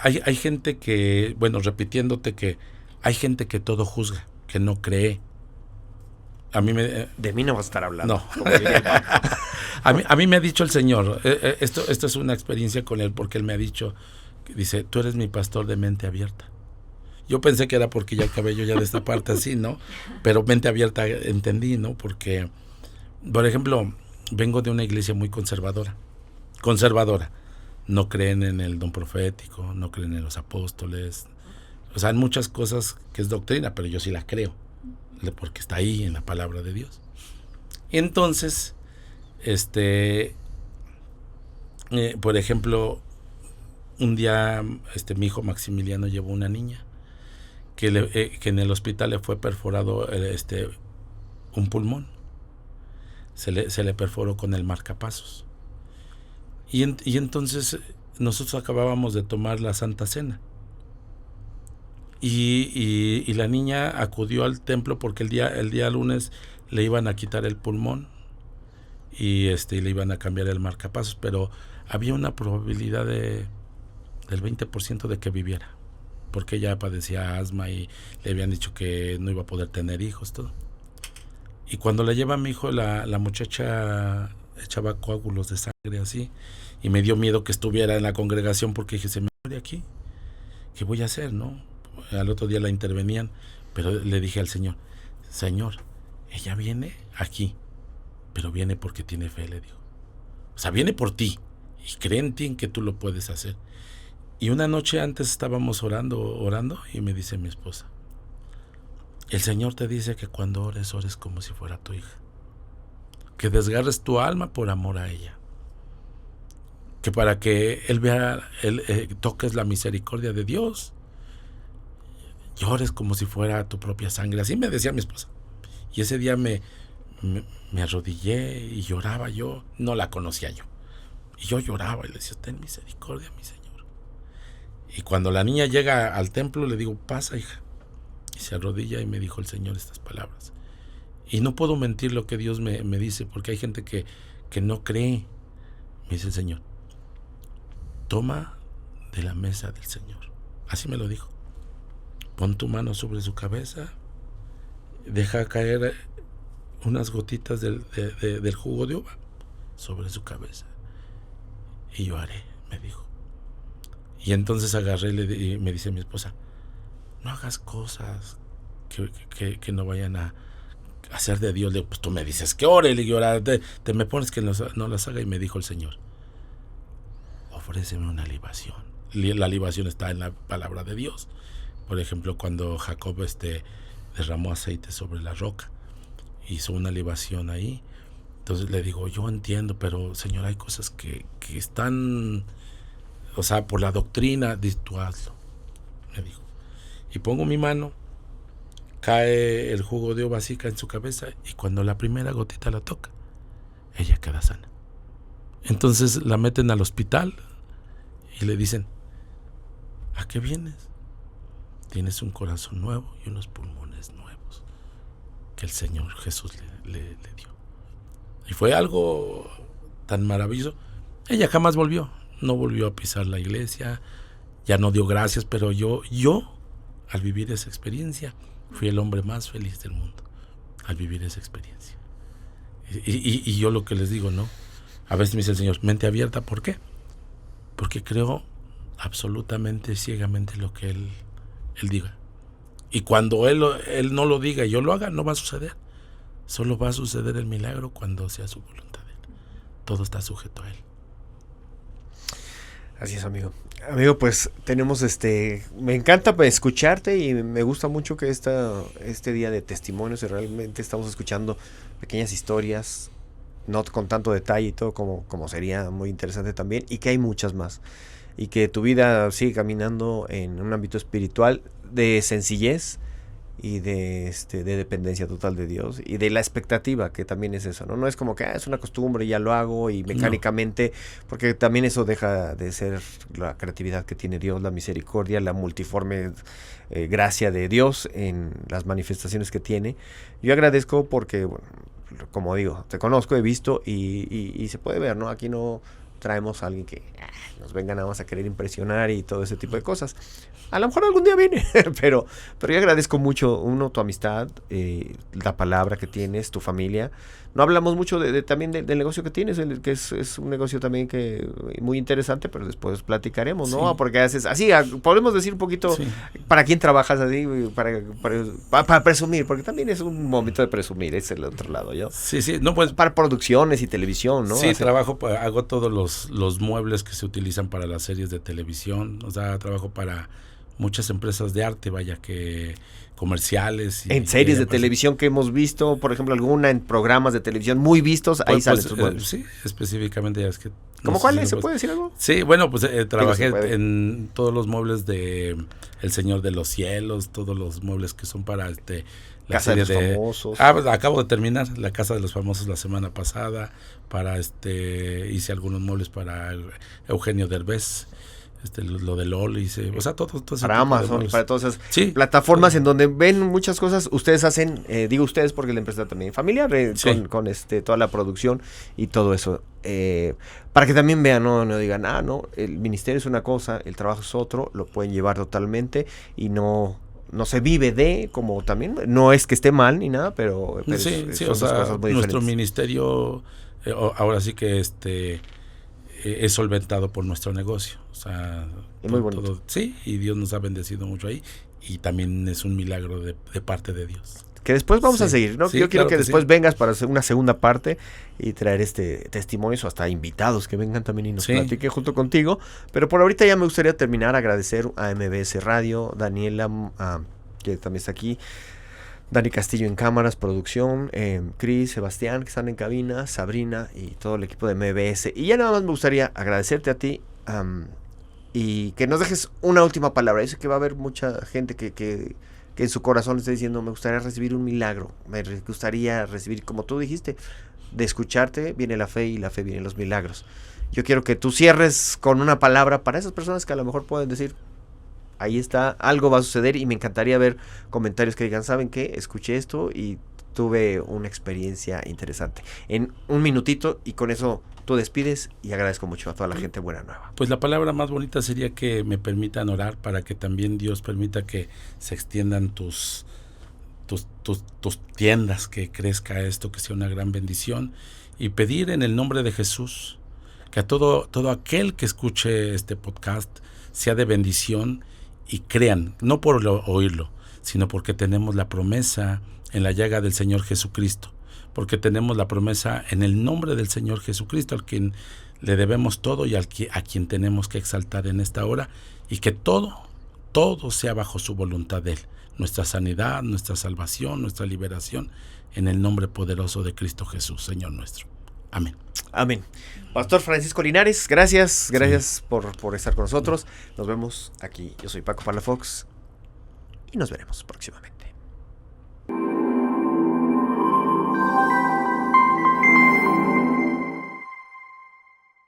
hay gente que, bueno, repitiéndote que hay gente que todo juzga, que no cree. De mí no vas a estar hablando. No. A mí me ha dicho el Señor, esto es una experiencia con él, porque él me ha dicho, dice, tú eres mi pastor de mente abierta. Yo pensé que era porque ya el cabello ya de esta parte así, ¿no? Pero mente abierta entendí, ¿no? Porque, por ejemplo, vengo de una iglesia muy conservadora. No creen en el don profético, no creen en los apóstoles. O sea, hay muchas cosas que es doctrina, pero yo sí la creo, porque está ahí en la palabra de Dios. Y entonces, por ejemplo, un día mi hijo Maximiliano llevó una niña que en el hospital le fue perforado un pulmón. Se le perforó con el marcapasos. Y entonces nosotros acabábamos de tomar la Santa Cena. Y la niña acudió al templo porque el día lunes le iban a quitar el pulmón y le iban a cambiar el marcapasos, pero había una probabilidad del 20% de que viviera. porque ella padecía asma y le habían dicho que no iba a poder tener hijos, todo. Y cuando la lleva a mi hijo, la muchacha echaba coágulos de sangre así, y me dio miedo que estuviera en la congregación porque dije, se me muere aquí, ¿qué voy a hacer, no? Al otro día la intervenían, pero le dije al Señor, Señor, ella viene aquí, pero viene porque tiene fe, le digo. O sea, viene por ti, y cree en ti en que tú lo puedes hacer. Y una noche antes estábamos orando, y me dice mi esposa, el Señor te dice que cuando ores, ores como si fuera tu hija. Que desgarres tu alma por amor a ella. Que para que Él vea, toques la misericordia de Dios. Llores como si fuera tu propia sangre. Así me decía mi esposa. Y ese día me arrodillé y lloraba yo. No la conocía yo. Y yo lloraba y le decía, ten misericordia, mi Señor. Y cuando la niña llega al templo, le digo, pasa, hija. Y se arrodilla y me dijo el Señor estas palabras. Y no puedo mentir lo que Dios me dice, porque hay gente que no cree. Me dice el Señor, toma de la mesa del Señor. Así me lo dijo. Pon tu mano sobre su cabeza, deja caer unas gotitas del jugo de uva sobre su cabeza. Y yo haré, me dijo. Y entonces agarré y me dice mi esposa, no hagas cosas que no vayan a hacer de Dios. Le digo, pues tú me dices que ore, le digo, ahora te me pones que no las haga. Y me dijo el Señor, ofréceme una libación. La libación está en la palabra de Dios. Por ejemplo, cuando Jacob derramó aceite sobre la roca, hizo una libación ahí. Entonces le digo, yo entiendo, pero Señor, hay cosas que están, o sea, por la doctrina, tú hazlo, me dijo. Y pongo mi mano, cae el jugo de uva así, cae en su cabeza, y cuando la primera gotita la toca, ella queda sana. Entonces la meten al hospital y le dicen, ¿a qué vienes? Tienes un corazón nuevo y unos pulmones nuevos que el Señor Jesús le dio. Y fue algo tan maravilloso. Ella jamás volvió, no volvió a pisar la iglesia, ya no dio gracias, pero yo al vivir esa experiencia fui el hombre más feliz del mundo, al vivir esa experiencia. Y yo lo que les digo, ¿no? A veces me dice el Señor, mente abierta, ¿por qué? Porque creo absolutamente ciegamente lo que Él diga. Y cuando él no lo diga y yo lo haga, no va a suceder. Solo va a suceder el milagro cuando sea su voluntad de Él. Todo está sujeto a Él. Así es, amigo. Amigo, pues tenemos me encanta escucharte y me gusta mucho que este día de testimonios realmente estamos escuchando pequeñas historias, no con tanto detalle y todo como sería muy interesante también, y que hay muchas más. Y que tu vida sigue caminando en un ámbito espiritual de sencillez y de dependencia total de Dios y de la expectativa, que también es eso, ¿no? No es como que es una costumbre, ya lo hago y mecánicamente, no. Porque también eso deja de ser la creatividad que tiene Dios, la misericordia, la multiforme gracia de Dios en las manifestaciones que tiene. Yo agradezco porque, bueno, como digo, te conozco, he visto y se puede ver, ¿no? Aquí no traemos a alguien que nos venga nada más a querer impresionar y todo ese tipo de cosas. A lo mejor algún día viene, pero yo agradezco mucho, tu amistad, la palabra que tienes, tu familia. No hablamos mucho también del negocio que tienes, que es un negocio también que muy interesante, pero después platicaremos, ¿no? Sí. Porque haces así, podemos decir un poquito para quién trabajas así, para presumir, porque también es un momento de presumir, es el otro lado, ¿yo? Sí, no, pues para producciones y televisión, ¿no? Sí, hago todos los muebles que se utilizan para las series de televisión, o sea, trabajo para muchas empresas de arte, vaya, que comerciales. En series de televisión que hemos visto, por ejemplo, alguna en programas de televisión muy vistos, ahí salen tus muebles. Sí, específicamente. Es que ¿Cómo cuáles? ¿Se puede decir algo? Sí, bueno, pues trabajé en todos los muebles de El Señor de los Cielos, todos los muebles que son para la Casa de los Famosos. Pues acabo de terminar la Casa de los Famosos la semana pasada, hice algunos muebles para Eugenio Derbez. lo de LOL, o sea, todo ese para tipo de Amazon y modos. para todas esas Sí. plataformas en donde ven muchas cosas. Ustedes hacen, digo ustedes porque la empresa también familiar, Sí. con toda la producción y todo eso. Para que también vean, no digan, no, el ministerio es una cosa, el trabajo es otro, lo pueden llevar totalmente y no se vive como también, no es que esté mal ni nada, pero Sí, son o dos sea, cosas muy nuestro diferentes. ministerio ahora sí que es solventado por nuestro negocio, o sea, Y muy bonito. sí, y Dios nos ha bendecido mucho ahí, y también es un milagro de parte de Dios. Que después vamos Sí, a seguir, ¿no? sí, Yo quiero claro que que después sí. vengas para hacer una segunda parte y traer testimonios o hasta invitados que vengan también y nos Sí. platiquen junto contigo. Pero por ahorita ya me gustaría terminar, agradecer a MBS Radio, Daniela, que también está aquí, Dani Castillo en cámaras, producción, Cris, Sebastián, que están en cabina, Sabrina y todo el equipo de MBS. Y ya nada más me gustaría agradecerte a ti y que nos dejes una última palabra. Yo sé que va a haber mucha gente que en su corazón está diciendo, me gustaría recibir un milagro, me gustaría recibir, como tú dijiste, de escucharte viene la fe y la fe vienen los milagros. Yo quiero que tú cierres con una palabra para esas personas que a lo mejor pueden decir, ahí está, algo va a suceder, y me encantaría ver comentarios que digan, ¿saben qué? Escuché esto y tuve una experiencia interesante. En un minutito, y con eso tú despides, y agradezco mucho a toda la gente buena nueva. Pues la palabra más bonita sería que me permitan orar para que también Dios permita que se extiendan tus tiendas, que crezca esto, que sea una gran bendición, y pedir en el nombre de Jesús que a todo aquel que escuche este podcast sea de bendición, y crean, no por oírlo, sino porque tenemos la promesa en la llaga del Señor Jesucristo, porque tenemos la promesa en el nombre del Señor Jesucristo, al quien le debemos todo y a quien tenemos que exaltar en esta hora, y que todo sea bajo su voluntad de Él, nuestra sanidad, nuestra salvación, nuestra liberación, en el nombre poderoso de Cristo Jesús, Señor nuestro. Amén. Amén. Pastor Francisco Linares, gracias por estar con nosotros. Nos vemos aquí. Yo soy Paco Palafox y nos veremos próximamente.